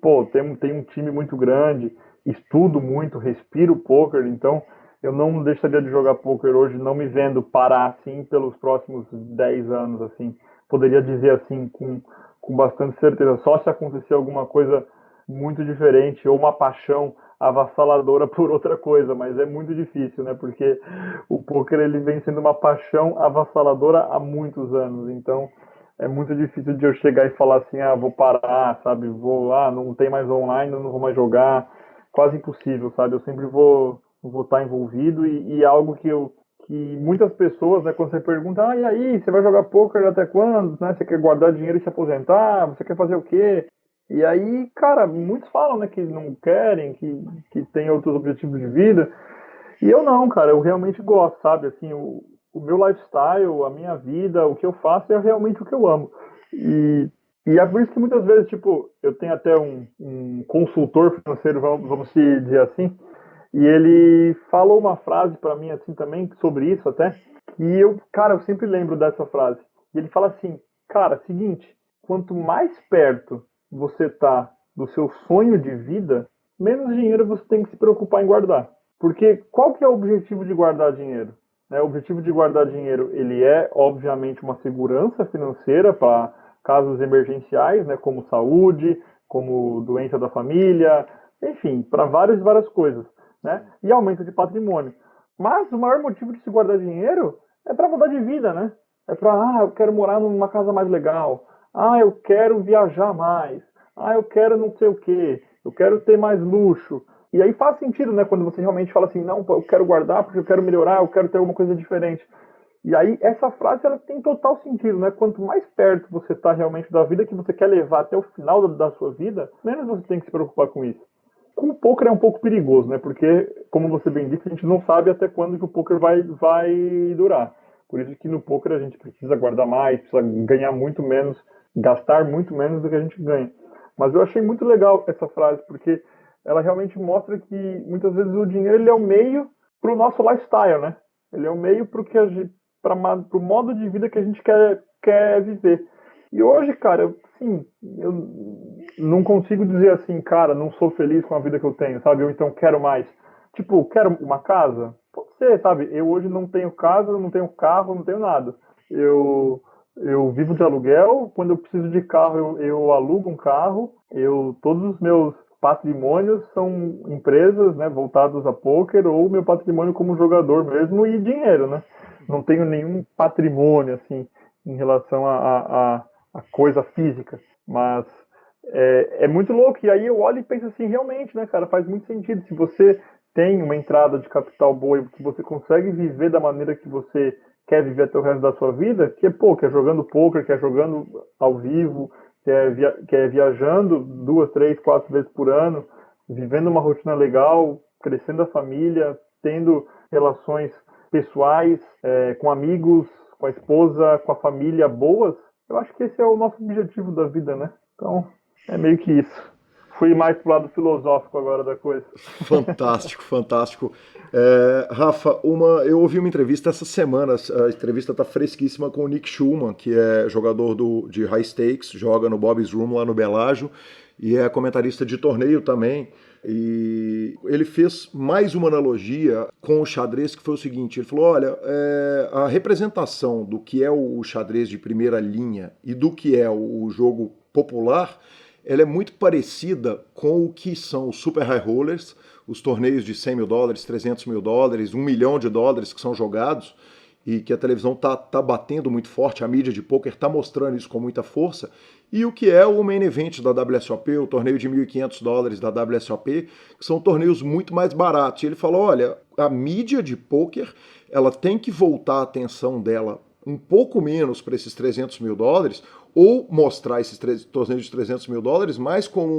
tenho um time muito grande, estudo muito, respiro poker, então eu não deixaria de jogar poker hoje, não me vendo parar assim pelos próximos 10 anos, assim. Poderia dizer assim com bastante certeza, só se acontecer alguma coisa muito diferente ou uma paixão avassaladora por outra coisa, mas é muito difícil, né? Porque o poker ele vem sendo uma paixão avassaladora há muitos anos, então é muito difícil de eu chegar e falar assim, vou parar, sabe? Não tem mais online, não vou mais jogar, quase impossível, sabe? Eu sempre vou estar envolvido e algo que muitas pessoas, né, quando você pergunta, e aí, você vai jogar poker até quando? Né? Você quer guardar dinheiro e se aposentar? Você quer fazer o quê? E aí, cara, muitos falam, né, que não querem, que tem outros objetivos de vida. E eu não, cara, eu realmente gosto, sabe? Assim, o meu lifestyle, a minha vida, o que eu faço é realmente o que eu amo. E é por isso que muitas vezes, tipo, eu tenho até um consultor financeiro, vamos se dizer assim, e ele falou uma frase pra mim, assim, também, sobre isso até, e eu sempre lembro dessa frase. E ele fala assim, cara, seguinte, quanto mais perto você tá do seu sonho de vida, menos dinheiro você tem que se preocupar em guardar. Porque qual que é o objetivo de guardar dinheiro? O objetivo de guardar dinheiro, ele é, obviamente, uma segurança financeira para casos emergenciais, né, como saúde, como doença da família, enfim, para várias coisas. né? E aumento de patrimônio. Mas o maior motivo de se guardar dinheiro é para mudar de vida, né? É para, eu quero morar numa casa mais legal. Eu quero viajar mais. Eu quero não sei o quê. Eu quero ter mais luxo. E aí faz sentido, né? Quando você realmente fala assim, não, eu quero guardar porque eu quero melhorar, eu quero ter alguma coisa diferente. E aí essa frase, ela tem total sentido, né? Quanto mais perto você está realmente da vida que você quer levar até o final da sua vida, menos você tem que se preocupar com isso. Com o poker é um pouco perigoso, né? Porque, como você bem disse, a gente não sabe até quando que o poker vai durar. Por isso que no poker a gente precisa guardar mais, precisa ganhar muito menos, gastar muito menos do que a gente ganha. Mas eu achei muito legal essa frase, porque ela realmente mostra que muitas vezes o dinheiro ele é o meio para o nosso lifestyle, né? Ele é o meio para o modo de vida que a gente quer viver. E hoje, cara, assim, eu não consigo dizer assim, cara, não sou feliz com a vida que eu tenho, sabe? Ou então quero mais. Tipo, quero uma casa? Pode ser, sabe? Eu hoje não tenho casa, não tenho carro, não tenho nada. Eu vivo de aluguel, quando eu preciso de carro, eu alugo um carro. Todos os meus patrimônios são empresas, né, voltadas a poker, ou meu patrimônio como jogador mesmo e dinheiro, né? Não tenho nenhum patrimônio, assim, em relação a coisa física, mas é muito louco. E aí eu olho e penso assim, realmente, né, cara, faz muito sentido. Se você tem uma entrada de capital boa e que você consegue viver da maneira que você quer viver até o resto da sua vida, que é jogando poker, que é jogando ao vivo, que é viajando 2, 3, 4 vezes por ano, vivendo uma rotina legal, crescendo a família, tendo relações pessoais, com amigos, com a esposa, com a família boas. Eu acho que esse é o nosso objetivo da vida, né? Então, é meio que isso. Fui mais pro lado filosófico agora da coisa. Fantástico, fantástico. Rafa, eu ouvi uma entrevista essa semana, a entrevista está fresquíssima com o Nick Schulman, que é jogador de High Stakes, joga no Bob's Room lá no Belágio, e é comentarista de torneio também. E ele fez mais uma analogia com o xadrez, que foi o seguinte: ele falou, olha, a representação do que é o xadrez de primeira linha e do que é o jogo popular, ela é muito parecida com o que são os super high rollers, os torneios de $100 mil, $300 mil, $1 milhão que são jogados e que a televisão tá batendo muito forte, a mídia de poker está mostrando isso com muita força, e o que é o main event da WSOP, o torneio de $1.500 da WSOP, que são torneios muito mais baratos. E ele falou, olha, a mídia de poker, ela tem que voltar a atenção dela um pouco menos para esses $300 mil, ou mostrar esses torneios de $300 mil mais como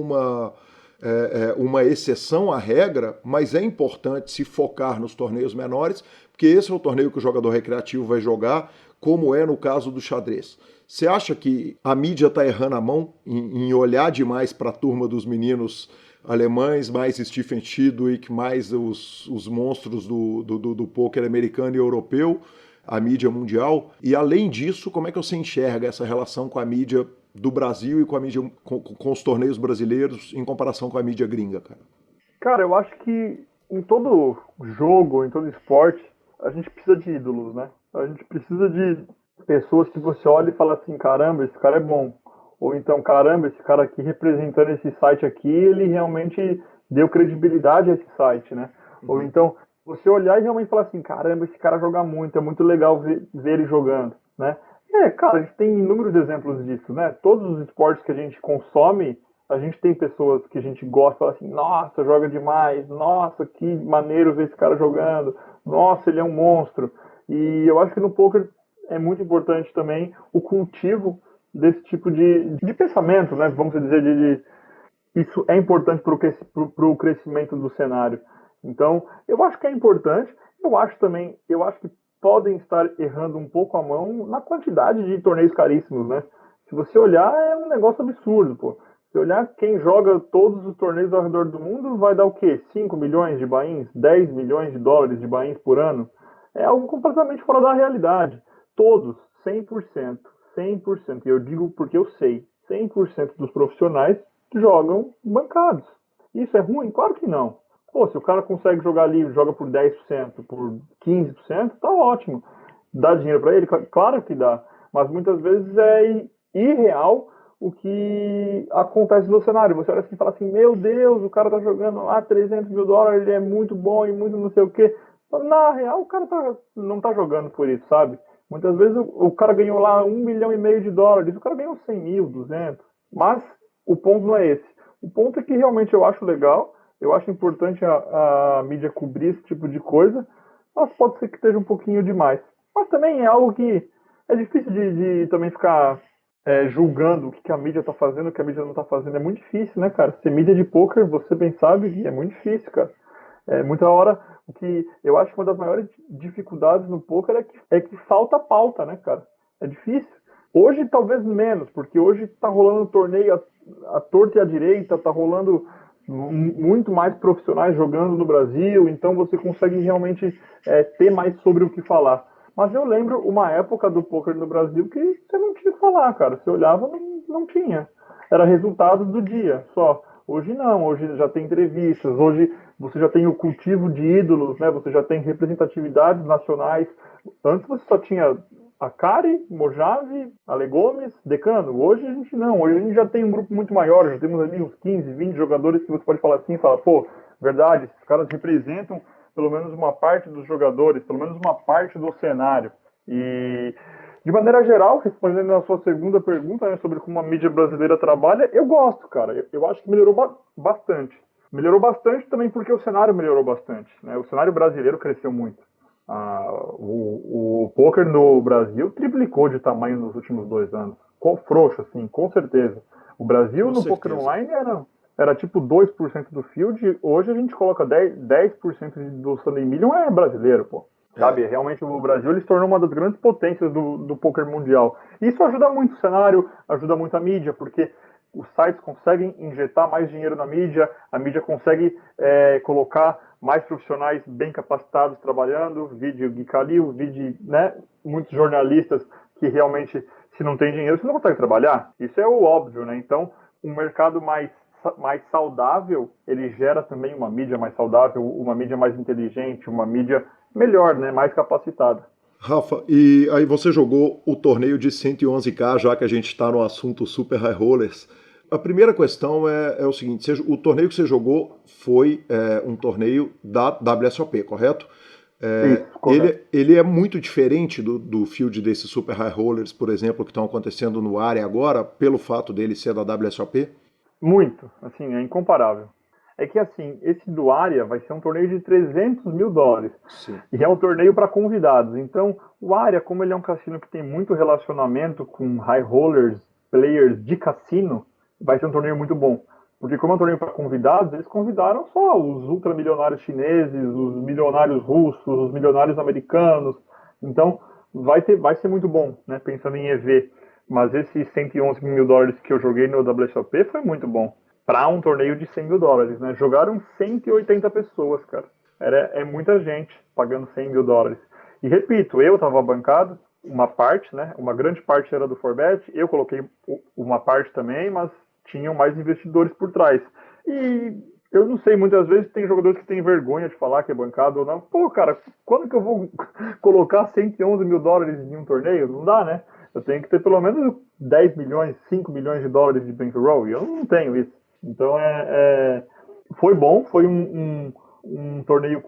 uma exceção à regra, mas é importante se focar nos torneios menores, porque esse é o torneio que o jogador recreativo vai jogar, como é no caso do xadrez. Você acha que a mídia está errando a mão em olhar demais para a turma dos meninos alemães, mais Stephen Chidwick, mais os monstros do pôquer americano e europeu, a mídia mundial? E além disso, como é que você enxerga essa relação com a mídia do Brasil e com a mídia com os torneios brasileiros em comparação com a mídia gringa, cara? Cara, eu acho que em todo jogo, em todo esporte, a gente precisa de ídolos, né? A gente precisa de pessoas que você olha e fala assim, caramba, esse cara é bom. Ou então, caramba, esse cara aqui representando esse site aqui, ele realmente deu credibilidade a esse site, né? Ou então, você olhar e realmente falar assim, caramba, esse cara joga muito, é muito legal ver ele jogando, né? Cara, a gente tem inúmeros exemplos disso, né? Todos os esportes que a gente consome, a gente tem pessoas que a gente gosta, fala assim, nossa, joga demais, nossa, que maneiro ver esse cara jogando, nossa, ele é um monstro. E eu acho que no poker é muito importante também o cultivo desse tipo de pensamento, né? Vamos dizer, isso é importante para o crescimento do cenário. Então, eu acho que é importante. Eu acho que podem estar errando um pouco a mão na quantidade de torneios caríssimos, né? Se você olhar, é um negócio absurdo, pô. Se olhar quem joga todos os torneios ao redor do mundo, vai dar o quê? 5 milhões de buy-ins? 10 milhões de dólares de buy-ins por ano? É algo completamente fora da realidade. Todos, 100%. 100%. E eu digo porque eu sei. 100% dos profissionais jogam bancados. Isso é ruim? Claro que não. Pô, se o cara consegue jogar livre, joga por 10%, por 15%, tá ótimo. Dá dinheiro para ele? Claro que dá. Mas muitas vezes é irreal o que acontece no cenário. Você olha assim e fala assim, meu Deus, o cara tá jogando lá $300 mil, ele é muito bom e muito não sei o quê. Na real, o cara não tá jogando por isso, sabe? Muitas vezes o cara ganhou lá $1,5 milhão, o cara ganhou 100 mil, 200. Mas o ponto não é esse. O ponto é que realmente eu acho legal, eu acho importante a mídia cobrir esse tipo de coisa, mas pode ser que esteja um pouquinho demais. Mas também é algo que é difícil de também ficar julgando o que a mídia tá fazendo, o que a mídia não tá fazendo. É muito difícil, né, cara? Ser mídia de poker, você bem sabe, é muito difícil, cara. Muita hora, o que eu acho que uma das maiores dificuldades no poker é que falta pauta, né, cara? É difícil. Hoje, talvez menos, porque hoje tá rolando torneio à torta e à direita, tá rolando muito mais profissionais jogando no Brasil, então você consegue realmente ter mais sobre o que falar. Mas eu lembro uma época do poker no Brasil que você não tinha o que falar, cara. Você olhava, não tinha. Era resultado do dia, só. Hoje não, hoje já tem entrevistas, hoje você já tem o cultivo de ídolos, né? Você já tem representatividades nacionais. Antes você só tinha a Kari, Mojave, Ale Gomes, Decano. Hoje a gente não, hoje a gente já tem um grupo muito maior, já temos ali uns 15, 20 jogadores que você pode falar assim, fala, pô, verdade, esses caras representam pelo menos uma parte dos jogadores, pelo menos uma parte do cenário. E, de maneira geral, respondendo a sua segunda pergunta, né, sobre como a mídia brasileira trabalha, eu gosto, cara. Eu acho que melhorou bastante. Melhorou bastante também porque o cenário melhorou bastante, né? O cenário brasileiro cresceu muito. O poker no Brasil triplicou de tamanho nos últimos 2 anos. Frouxo, assim, com certeza. O Brasil no poker online era tipo 2% do field, hoje a gente coloca 10% do Sunday Million é brasileiro, pô. Sabe, realmente o Brasil ele se tornou uma das grandes potências do poker mundial. Isso ajuda muito o cenário, ajuda muito a mídia, porque os sites conseguem injetar mais dinheiro na mídia, a mídia consegue colocar mais profissionais bem capacitados trabalhando, vídeo Gui Khalil, vídeo, né, muitos jornalistas que realmente, se não tem dinheiro, você não consegue trabalhar. Isso é o óbvio, né? Então, um mercado mais saudável, ele gera também uma mídia mais saudável, uma mídia mais inteligente, uma mídia melhor, né, mais capacitada. Rafa, e aí você jogou o torneio de 111K, já que a gente está no assunto Super High Rollers. A primeira questão é o seguinte, o torneio que você jogou foi um torneio da WSOP, correto? Isso, correto. Ele é muito diferente do field desses Super High Rollers, por exemplo, que estão acontecendo no área agora, pelo fato dele ser da WSOP? Muito, assim, é incomparável. É que, assim, esse do Área vai ser um torneio de $300 mil. Sim. E é um torneio para convidados. Então, o Área, como ele é um cassino que tem muito relacionamento com high rollers, players de cassino, vai ser um torneio muito bom. Porque como é um torneio para convidados, eles convidaram só os ultramilionários chineses, os milionários russos, os milionários americanos. Então, vai ser muito bom, né, pensando em EV. Mas esses $111 mil que eu joguei no WSOP foi muito bom. Para um torneio de $100 mil, né? Jogaram 180 pessoas, cara. É muita gente pagando $100 mil. E repito, eu estava bancado, uma parte, né? Uma grande parte era do Forbet, eu coloquei uma parte também, mas tinham mais investidores por trás. E eu não sei, muitas vezes tem jogadores que têm vergonha de falar que é bancado ou não. Pô, cara, quando que eu vou colocar $111 mil em um torneio? Não dá, né? Eu tenho que ter pelo menos 10 milhões, 5 milhões de dólares de bankroll, e eu não tenho isso. Então, foi bom, foi um torneio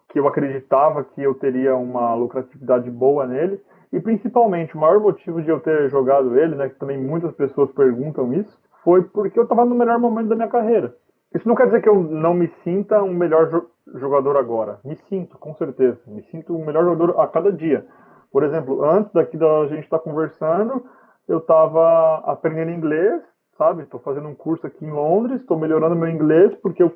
que eu acreditava que eu teria uma lucratividade boa nele, e principalmente, o maior motivo de eu ter jogado ele, né, que também muitas pessoas perguntam isso, foi porque eu estava no melhor momento da minha carreira. Isso não quer dizer que eu não me sinta um melhor jogador agora. Me sinto, com certeza. Me sinto um melhor jogador a cada dia. Por exemplo, antes daqui da gente estar conversando, eu estava aprendendo inglês, sabe? Estou fazendo um curso aqui em Londres, estou melhorando meu inglês, porque eu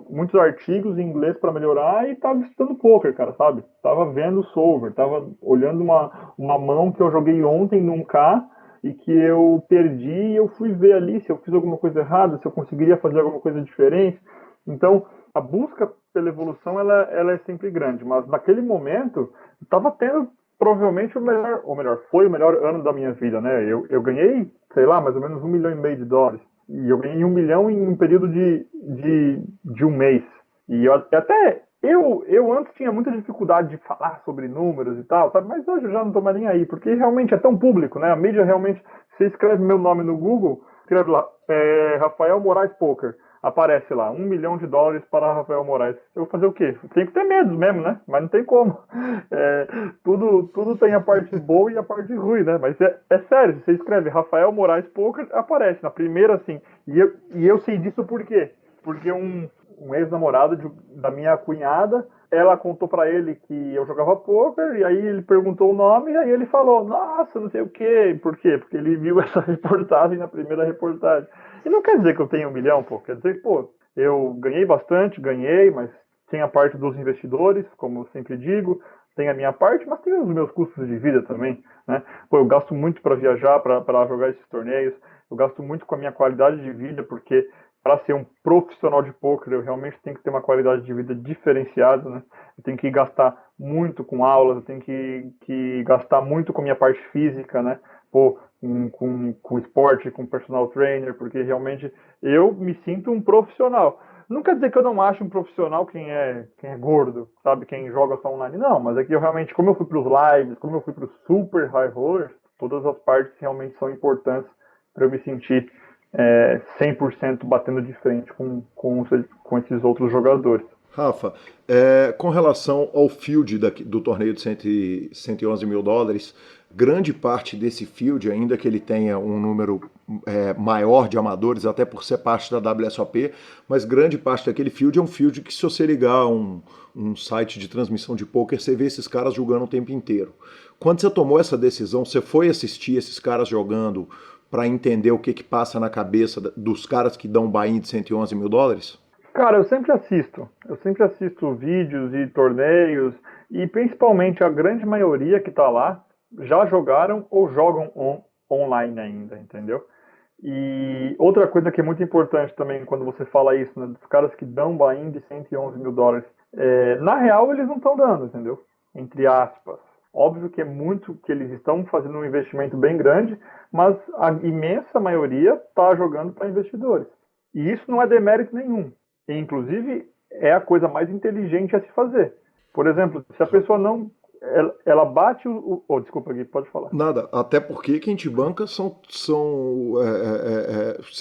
muitos artigos em inglês para melhorar e estava estudando poker, cara, sabe? Tava vendo o solver, tava olhando uma mão que eu joguei ontem num K e que eu perdi e eu fui ver ali se eu fiz alguma coisa errada, se eu conseguiria fazer alguma coisa diferente. Então, a busca pela evolução, ela é sempre grande, mas naquele momento, eu estava tendo provavelmente foi o melhor ano da minha vida, né? Eu ganhei, sei lá, mais ou menos $1,5 milhão. E eu ganhei $1 milhão em um período de um mês. E eu até Eu antes tinha muita dificuldade de falar sobre números e tal, sabe? Mas hoje eu já não tô mais nem aí, porque realmente é tão público, né? A mídia realmente, você escreve meu nome no Google, escreve lá, Rafael Moraes Poker, aparece lá, US$ 1 milhão para Rafael Moraes. Eu vou fazer o quê? Tenho que ter medo mesmo, né? Mas não tem como. Tudo tem a parte boa e a parte ruim, né? Mas é sério, se você escreve Rafael Moraes Poker, aparece na primeira, assim. E eu sei disso por quê? Porque um ex-namorado da minha cunhada, ela contou pra ele que eu jogava poker, e aí ele perguntou o nome, e aí ele falou, nossa, não sei o quê. Por quê? Porque ele viu essa reportagem na primeira reportagem. E não quer dizer que eu tenho 1 milhão, pô. Quer dizer que, pô, eu ganhei bastante, mas tem a parte dos investidores, como eu sempre digo, tem a minha parte, mas tem os meus custos de vida também, né? Pô, eu gasto muito para viajar, para jogar esses torneios, eu gasto muito com a minha qualidade de vida, porque para ser um profissional de poker, eu realmente tenho que ter uma qualidade de vida diferenciada, né? Eu tenho que gastar muito com aulas, eu tenho que gastar muito com a minha parte física, né? Pô, com esporte, com personal trainer, porque realmente eu me sinto um profissional. Não quer dizer que eu não acho um profissional quem é gordo, sabe? Quem joga só online. Não, mas é que eu realmente, como eu fui para os lives, como eu fui para os super high rollers, todas as partes realmente são importantes para eu me sentir 100% batendo de frente com esses outros jogadores. Rafa, com relação ao field do torneio de 111 mil dólares, grande parte desse field, ainda que ele tenha um número maior de amadores, até por ser parte da WSOP, mas grande parte daquele field é um field que, se você ligar a um site de transmissão de poker, você vê esses caras jogando o tempo inteiro. Quando você tomou essa decisão, você foi assistir esses caras jogando para entender o que passa na cabeça dos caras que dão buy-in de 111 mil dólares? Cara, eu sempre assisto vídeos e torneios, e principalmente a grande maioria que tá lá já jogaram ou jogam online ainda, entendeu? E outra coisa que é muito importante também quando você fala isso, né, dos caras que dão buy-in de 111 mil dólares, na real eles não estão dando, entendeu? Entre aspas. Óbvio que é muito que eles estão fazendo um investimento bem grande, mas a imensa maioria está jogando para investidores. E isso não é demérito nenhum. E, inclusive, é a coisa mais inteligente a se fazer. Por exemplo, se a pessoa não... Ela bate o... Oh, desculpa, Gui, pode falar. Nada, até porque quem te banca você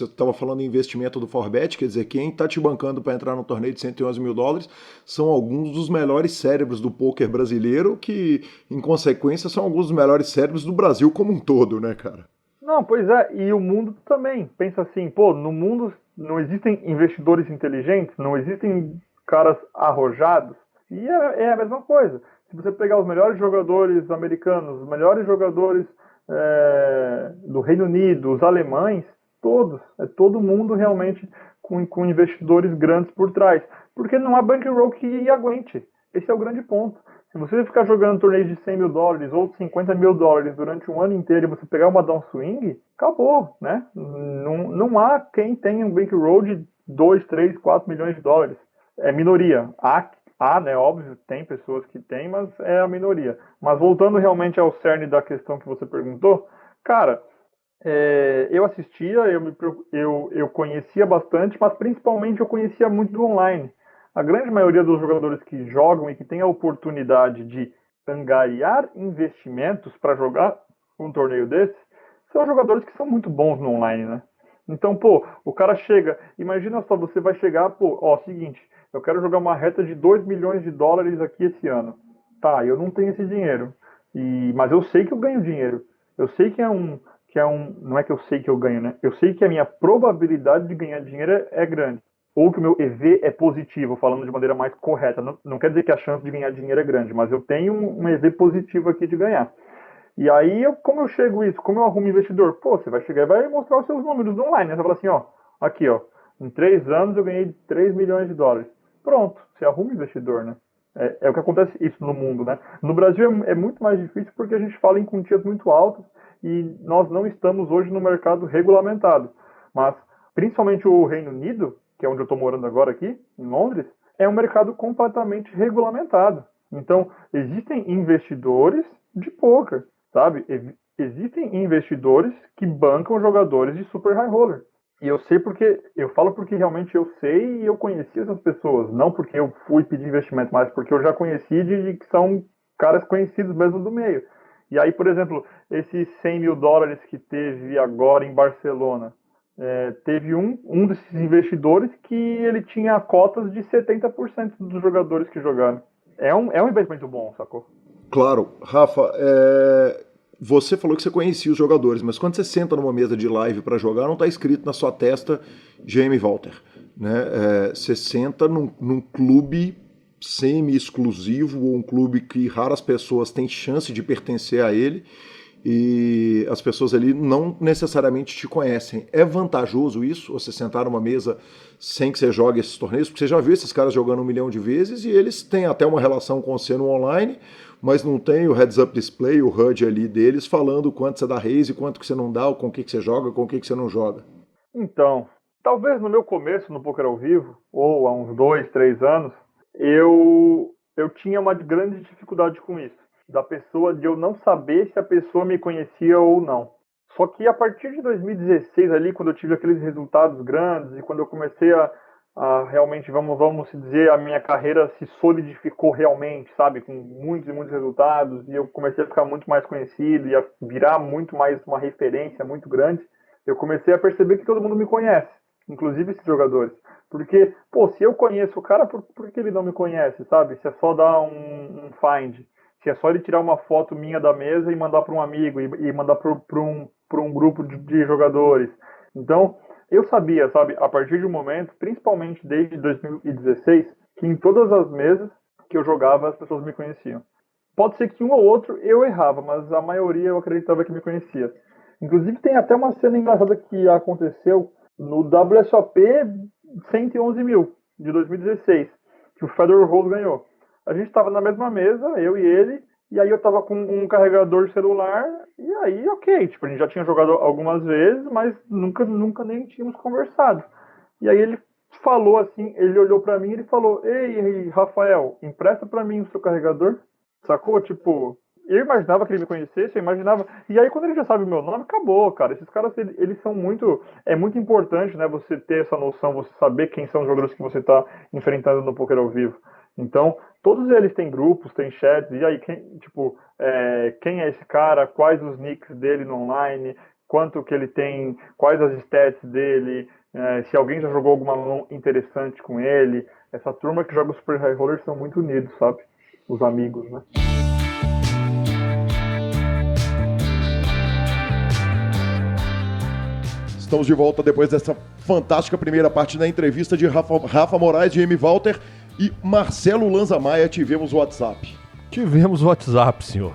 estava falando em investimento do Forbet, quer dizer, quem está te bancando para entrar no torneio de 111 mil dólares são alguns dos melhores cérebros do poker brasileiro, que, em consequência, são alguns dos melhores cérebros do Brasil como um todo, né, cara? Não, pois é, e o mundo também. Pensa assim, pô, no mundo não existem investidores inteligentes, não existem caras arrojados, e é a mesma coisa. Se você pegar os melhores jogadores americanos, os melhores jogadores do Reino Unido, os alemães, todos, todo mundo realmente com investidores grandes por trás, porque não há bankroll que aguente. Esse é o grande ponto. Se você ficar jogando torneios de 100 mil dólares ou de 50 mil dólares durante um ano inteiro e você pegar uma downswing, acabou, né? Não há quem tenha um bankroll de 2, 3, 4 milhões de dólares. É minoria. Há, né, óbvio, tem pessoas que têm, mas é a minoria. Mas voltando realmente ao cerne da questão que você perguntou, cara, eu assistia, eu conhecia bastante, mas principalmente eu conhecia muito do online. A grande maioria dos jogadores que jogam e que tem a oportunidade de angariar investimentos para jogar um torneio desses são jogadores que são muito bons no online, né? Então, pô, o cara chega, imagina só, você vai chegar, pô, ó, seguinte, eu quero jogar uma reta de 2 milhões de dólares aqui esse ano. Tá, eu não tenho esse dinheiro, mas eu sei que eu ganho dinheiro. Eu sei que não é que eu sei que eu ganho, né? Eu sei que a minha probabilidade de ganhar dinheiro é grande. Ou que o meu EV é positivo, falando de maneira mais correta. Não quer dizer que a chance de ganhar dinheiro é grande, mas eu tenho um EV positivo aqui de ganhar. E aí, como eu chego isso? Como eu arrumo investidor? Pô, você vai chegar e vai mostrar os seus números no online, né? Você fala assim, ó, aqui, ó, em 3 anos eu ganhei 3 milhões de dólares. Pronto, você arruma investidor, né? É o que acontece isso no mundo, né? No Brasil é muito mais difícil porque a gente fala em quantias muito altas e nós não estamos hoje no mercado regulamentado. Mas, principalmente o Reino Unido, que é onde eu estou morando agora aqui, em Londres, é um mercado completamente regulamentado. Então, existem investidores de poker, sabe? Existem investidores que bancam jogadores de super high roller. E eu sei porque, eu falo porque realmente eu sei e eu conheci essas pessoas, não porque eu fui pedir investimento, mas porque eu já conheci de que são caras conhecidos mesmo do meio. E aí, por exemplo, esses $100 mil que teve agora em Barcelona, teve um desses investidores que ele tinha cotas de 70% dos jogadores que jogaram. É um investimento bom, sacou? Claro, Rafa, você falou que você conhecia os jogadores, mas quando você senta numa mesa de live para jogar, não está escrito na sua testa Jamie Walter, né? Você senta num clube semi-exclusivo ou um clube que raras pessoas têm chance de pertencer a ele e as pessoas ali não necessariamente te conhecem. É vantajoso isso, você sentar numa mesa sem que você jogue esses torneios? Porque você já viu esses caras jogando 1 milhão de vezes e eles têm até uma relação com você no online, mas não tem o heads-up display, o HUD ali deles, falando quanto você dá raise, quanto que você não dá, com o que você joga, com o que você não joga. Então, talvez no meu começo no poker ao vivo, ou há uns 2, 3 anos, eu tinha uma grande dificuldade com isso. Da pessoa, de eu não saber se a pessoa me conhecia ou não. Só que a partir de 2016 ali, quando eu tive aqueles resultados grandes e quando eu comecei a realmente, vamos dizer, a minha carreira se solidificou realmente, sabe? Com muitos e muitos resultados e eu comecei a ficar muito mais conhecido e a virar muito mais uma referência muito grande, eu comecei a perceber que todo mundo me conhece, inclusive esses jogadores. Porque, se eu conheço o cara, por que ele não me conhece, sabe? Se é só dar um find, se é só ele tirar uma foto minha da mesa e mandar para um amigo e mandar para um grupo de jogadores. Então, eu sabia, sabe, a partir de um momento, principalmente desde 2016, que em todas as mesas que eu jogava, as pessoas me conheciam. Pode ser que um ou outro eu errava, mas a maioria eu acreditava que me conhecia. Inclusive, tem até uma cena engraçada que aconteceu no WSOP 111 mil, de 2016, que o Federer Rose ganhou. A gente estava na mesma mesa, eu e ele, e aí eu estava com um carregador de celular, e aí, ok, tipo, a gente já tinha jogado algumas vezes, mas nunca nem tínhamos conversado. E aí ele falou assim, ele olhou pra mim e ele falou: Ei, Rafael, empresta pra mim o seu carregador, sacou? Tipo, eu imaginava que ele me conhecesse, eu imaginava. E aí quando ele já sabe o meu nome, acabou, cara. Esses caras, eles são muito. É muito importante, né, você ter essa noção, você saber quem são os jogadores que você tá enfrentando no poker ao vivo. Então, todos eles têm grupos, têm chats, e aí, quem é esse cara, quais os nicks dele no online, quanto que ele tem, quais as stats dele, se alguém já jogou alguma mão interessante com ele. Essa turma que joga o Super High Roller são muito unidos, sabe? Os amigos, né? Estamos de volta depois dessa fantástica primeira parte da entrevista de Rafa Moraes, Jamie Walter e Marcelo Lanza Maia. Tivemos o WhatsApp. Tivemos o WhatsApp, senhor.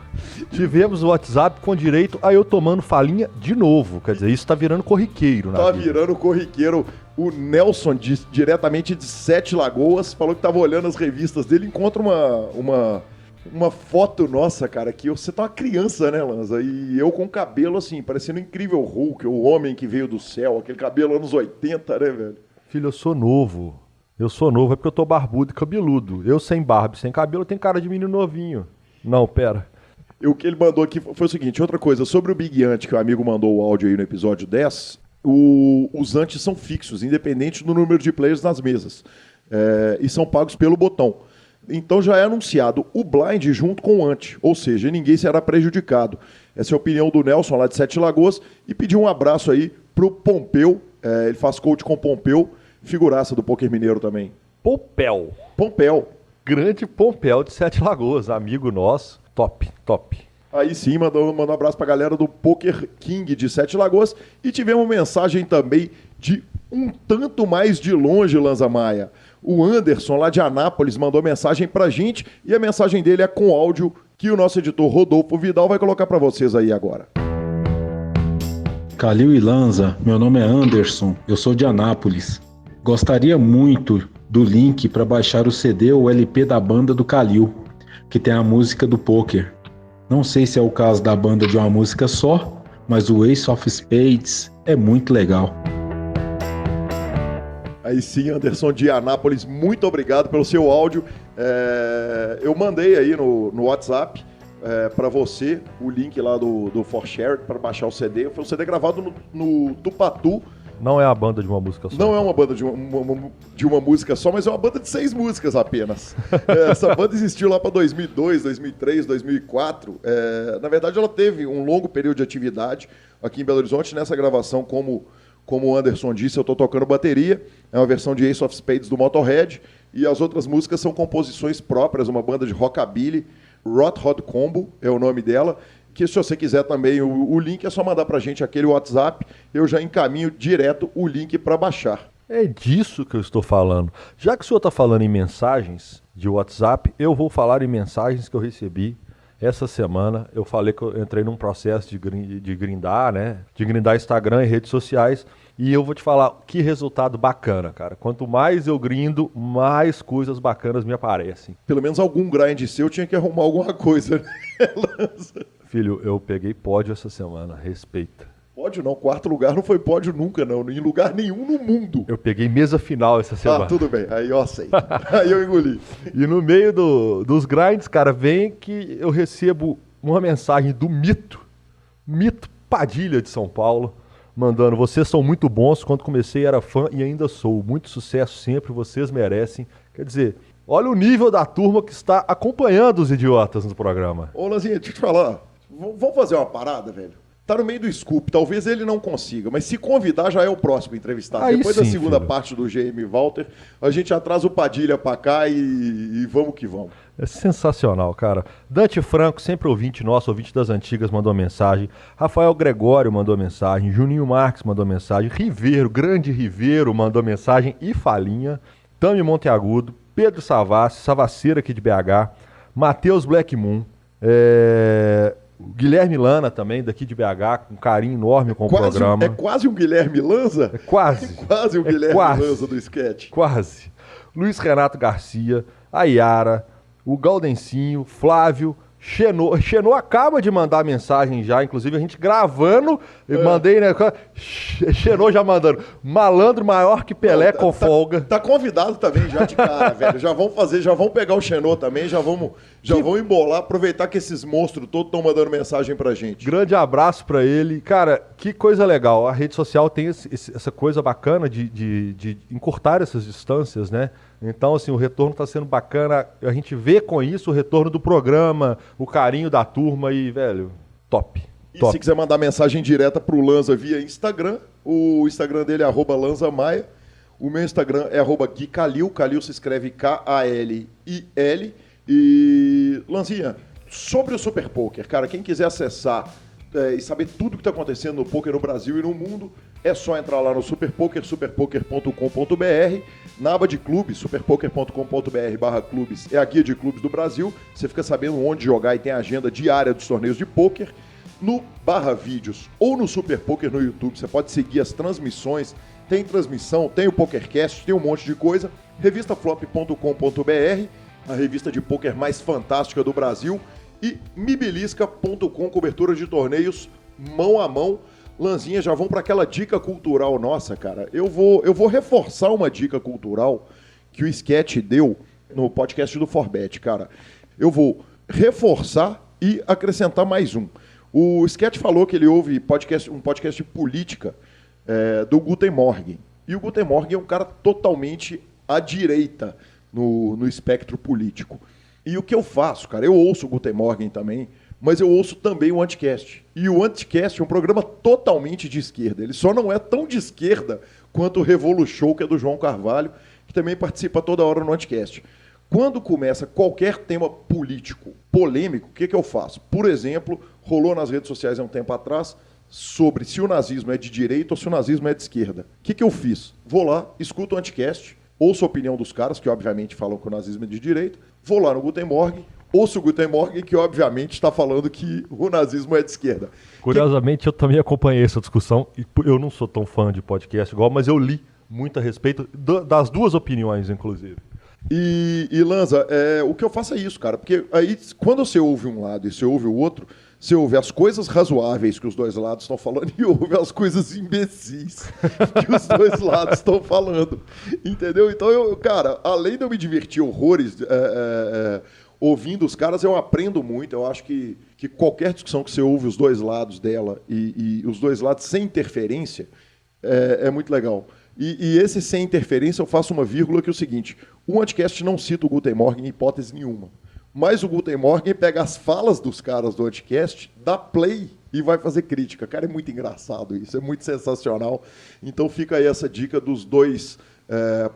Tivemos o WhatsApp com direito a eu tomando falinha de novo. Quer dizer, isso tá virando corriqueiro, né? Tá virando corriqueiro. O Nelson, diretamente de Sete Lagoas, falou que tava olhando as revistas dele, encontra uma foto nossa, cara, que você tá uma criança, né, Lanza? E eu com cabelo, assim, parecendo Incrível Hulk, o homem que veio do céu, aquele cabelo anos 80, né, velho? Filho, eu sou novo. Eu sou novo, é porque eu tô barbudo e cabeludo. Eu sem barba, sem cabelo, eu tenho cara de menino novinho. Não, pera. O que ele mandou aqui foi o seguinte, outra coisa, sobre o Big Ant, que o amigo mandou o áudio aí no episódio 10, os antes são fixos, independente do número de players nas mesas. E são pagos pelo botão. Então já é anunciado o blind junto com o ante, ou seja, ninguém será prejudicado. Essa é a opinião do Nelson lá de Sete Lagoas e pedir um abraço aí pro Pompeu, ele faz coach com Pompeu, figuraça do poker mineiro também. Pompeu. Grande Pompeu de Sete Lagoas, amigo nosso, top. Aí sim, mandou um abraço pra galera do Poker King de Sete Lagoas e tivemos mensagem também de um tanto mais de longe, Lanza Maia. O Anderson, lá de Anápolis, mandou mensagem pra gente e a mensagem dele é com áudio que o nosso editor Rodolfo Vidal vai colocar pra vocês aí agora. Calil e Lanza, meu nome é Anderson, eu sou de Anápolis. Gostaria muito do link para baixar o CD ou LP da banda do Calil, que tem a música do poker. Não sei se é o caso da banda de uma música só, mas o Ace of Spades é muito legal. Aí sim, Anderson de Anápolis, muito obrigado pelo seu áudio. Eu mandei aí no WhatsApp para você o link lá do For Share para baixar o CD. Foi um CD gravado no Tupatu, Não é a banda de uma música só. Não é uma banda de uma música só, mas é uma banda de 6 músicas apenas. Essa banda existiu lá para 2002, 2003, 2004. Na verdade, ela teve um longo período de atividade aqui em Belo Horizonte. Nessa gravação, como o Anderson disse, eu estou tocando bateria. É uma versão de Ace of Spades do Motorhead. E as outras músicas são composições próprias, uma banda de rockabilly. Rot Hot Combo é o nome dela. Que se você quiser também o link, é só mandar pra gente aquele WhatsApp, eu já encaminho direto o link para baixar. É disso que eu estou falando. Já que o senhor está falando em mensagens de WhatsApp, eu vou falar em mensagens que eu recebi essa semana. Eu falei que eu entrei num processo de grindar, né? De grindar Instagram e redes sociais. E eu vou te falar que resultado bacana, cara. Quanto mais eu grindo, mais coisas bacanas me aparecem. Pelo menos algum grind seu tinha que arrumar alguma coisa, né? Filho, eu peguei pódio essa semana, respeita. Pódio não, 4º lugar não foi pódio nunca, não. Em lugar nenhum no mundo. Eu peguei mesa final essa semana. Ah, tudo bem. Aí eu aceito. Aí eu engoli. E no meio dos grinds, cara, vem que eu recebo uma mensagem do Mito Padilha de São Paulo, mandando: vocês são muito bons, quando comecei era fã e ainda sou. Muito sucesso sempre, vocês merecem. Quer dizer, olha o nível da turma que está acompanhando os idiotas no programa. Ô, Lanzinha, deixa eu te falar. Vamos fazer uma parada, velho? Tá no meio do scoop, talvez ele não consiga, mas se convidar já é o próximo entrevistado. Aí Depois sim, da segunda filho. parte do GM Walter, a gente atrasa o Padilha pra cá e vamos que vamos. É sensacional, cara. Dante Franco, sempre ouvinte nosso, ouvinte das antigas, mandou mensagem. Rafael Gregório mandou mensagem. Juninho Marques mandou mensagem. Ribeiro, grande Ribeiro, mandou mensagem e falinha. Tami Monteagudo, Pedro Savassi, Savasseira aqui de BH. Matheus Black Moon. O Guilherme Lana também, daqui de BH, com um carinho enorme com o programa. É quase um Guilherme Lanza? É quase. Quase um Guilherme quase. Lanza do sketch. Quase. Luiz Renato Garcia, a Yara, o Galdencinho, Flávio, Xenô. Xenô acaba de mandar mensagem já, inclusive a gente gravando, eu mandei, né? Xenô já mandando. Malandro maior que Pelé com folga. Tá convidado também já de cara, velho. Já vão pegar o Xenô também, já vão embolar, aproveitar que esses monstros todos estão mandando mensagem pra gente. Grande abraço pra ele. Cara, que coisa legal. A rede social tem essa coisa bacana de encurtar essas distâncias, né? Então, assim, o retorno está sendo bacana. A gente vê com isso o retorno do programa, o carinho da turma e, velho, top. E top. se quiser mandar mensagem direta pro Lanza via Instagram, o Instagram dele é @lanzamaia. O meu Instagram é @guicalil. Calil se escreve Kalil. E, Lanzinha, sobre o Super Poker, cara, quem quiser acessar e saber tudo que está acontecendo no poker no Brasil e no mundo, é só entrar lá no Super Poker, superpoker.com.br, na aba de clubes, superpoker.com.br/clubes, é a guia de clubes do Brasil, você fica sabendo onde jogar e tem a agenda diária dos torneios de poker. No /vídeos ou no Super Poker no YouTube, você pode seguir as transmissões, tem transmissão, tem o PokerCast, tem um monte de coisa, revistaflop.com.br, a revista de poker mais fantástica do Brasil, e mibelisca.com, cobertura de torneios mão a mão. Lanzinha, já vão para aquela dica cultural nossa, cara. Eu vou reforçar uma dica cultural que o Sketch deu no podcast do Forbet, cara. Eu vou reforçar e acrescentar mais um. O Sketch falou que ele ouve um podcast de política do Guten Morgen. E o Guten Morgen é um cara totalmente à direita no espectro político. E o que eu faço, cara? Eu ouço o Guten Morgen também, mas eu ouço também o Anticast. E o Anticast é um programa totalmente de esquerda. Ele só não é tão de esquerda quanto o Revolution, que é do João Carvalho, que também participa toda hora no Anticast. Quando começa qualquer tema político polêmico, o que eu faço? Por exemplo, rolou nas redes sociais há um tempo atrás sobre se o nazismo é de direita ou se o nazismo é de esquerda. O que eu fiz? Vou lá, escuto o Anticast, ouço a opinião dos caras, que obviamente falam que o nazismo é de direita, vou lá no Guten Morgen, ouço o Guten Morgen, que obviamente está falando que o nazismo é de esquerda. Curiosamente, eu também acompanhei essa discussão, e eu não sou tão fã de podcast igual, mas eu li muito a respeito das duas opiniões, inclusive. E Lanza, o que eu faço é isso, cara, porque aí quando você ouve um lado e você ouve o outro, você ouve as coisas razoáveis que os dois lados estão falando e ouve as coisas imbecis que os dois lados estão falando, entendeu? Então, cara, além de eu me divertir horrores ouvindo os caras, eu aprendo muito. Eu acho que qualquer discussão que você ouve os dois lados dela e os dois lados sem interferência, É muito legal. E esse sem interferência eu faço uma vírgula que é o seguinte, o Anticast não cita o Guten Morgen em hipótese nenhuma, mas o Guten Morgen pega as falas dos caras do Anticast, dá play e vai fazer crítica. Cara, é muito engraçado isso, é muito sensacional. Então fica aí essa dica dos dois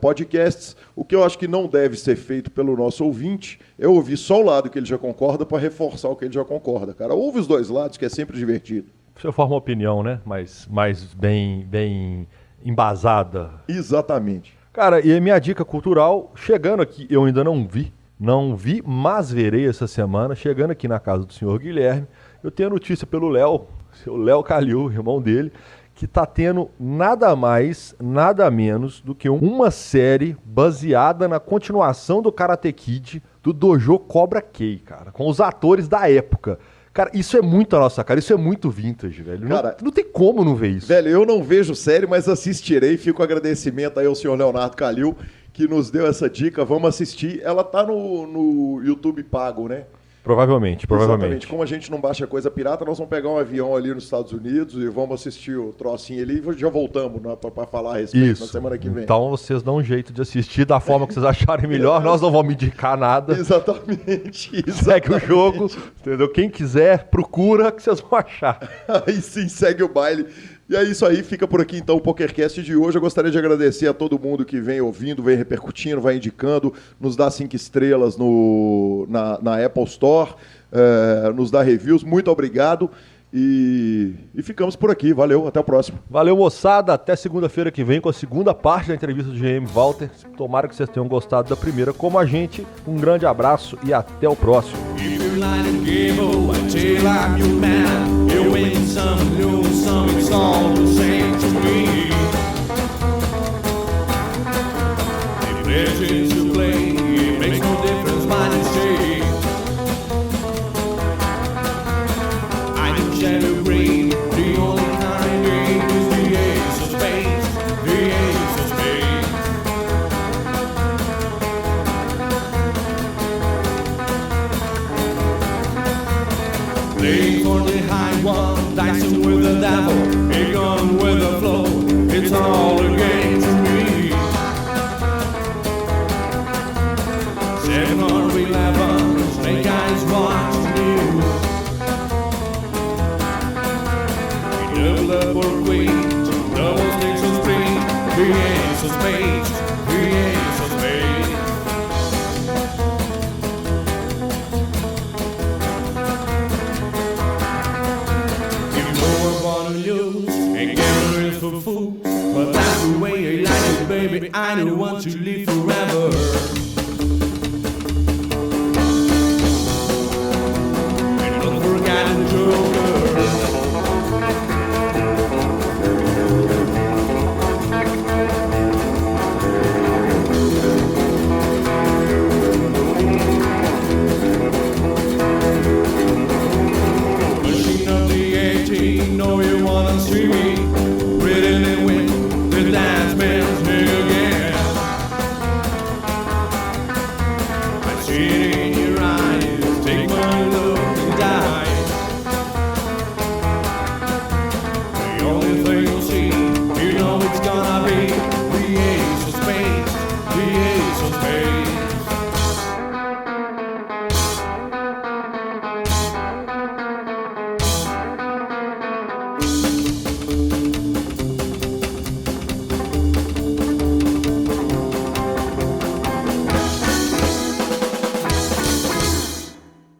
podcasts. O que eu acho que não deve ser feito pelo nosso ouvinte é ouvir só o lado que ele já concorda para reforçar o que ele já concorda. Cara, ouve os dois lados, que é sempre divertido. Você forma uma opinião, né? Mais bem embasada. Exatamente. Cara, e a minha dica cultural, chegando aqui, eu ainda não vi, mas verei essa semana, chegando aqui na casa do senhor Guilherme, eu tenho a notícia pelo Léo, seu Léo Calil, irmão dele, que tá tendo nada mais, nada menos do que uma série baseada na continuação do Karate Kid, do Dojo Cobra Kai, cara, com os atores da época. Cara, isso é muito a nossa cara, isso é muito vintage, velho. Cara, não tem como não ver isso. Velho, eu não vejo série, mas assistirei. Fico agradecimento aí ao senhor Leonardo Calil, que nos deu essa dica. Vamos assistir. Ela tá no YouTube pago, né? Provavelmente. Exatamente. Como a gente não baixa coisa pirata, nós vamos pegar um avião ali nos Estados Unidos e vamos assistir o trocinho ali e já voltamos, né, para falar a respeito na semana que vem. Então vocês dão um jeito de assistir da forma que vocês acharem melhor. Nós não vamos indicar nada. Exatamente. Segue o jogo, entendeu? Quem quiser, procura que vocês vão achar. Aí sim, segue o baile. E é isso aí, fica por aqui então o PokerCast de hoje. Eu gostaria de agradecer a todo mundo que vem ouvindo, vem repercutindo, vai indicando, nos dá 5 estrelas na Apple Store, nos dá reviews. Muito obrigado e ficamos por aqui. Valeu, até o próximo. Valeu, moçada. Até segunda-feira que vem com a segunda parte da entrevista do GM Walter. Tomara que vocês tenham gostado da primeira como a gente. Um grande abraço e até o próximo. It's all the same to me. If legends to play, it makes no difference what you say. I do shadow green, the only kind game is the ace of spades, the ace of spades. Playing for the high one, dicing with the devil, a gun with a flow, it's all a game to me. 7 or 11, snake eyes watch the news. Double up or queen, double sticks of spring, the ace of spades, the ace of spades. And gambling for fools, but that's the way I like it, baby. I don't want to live forever.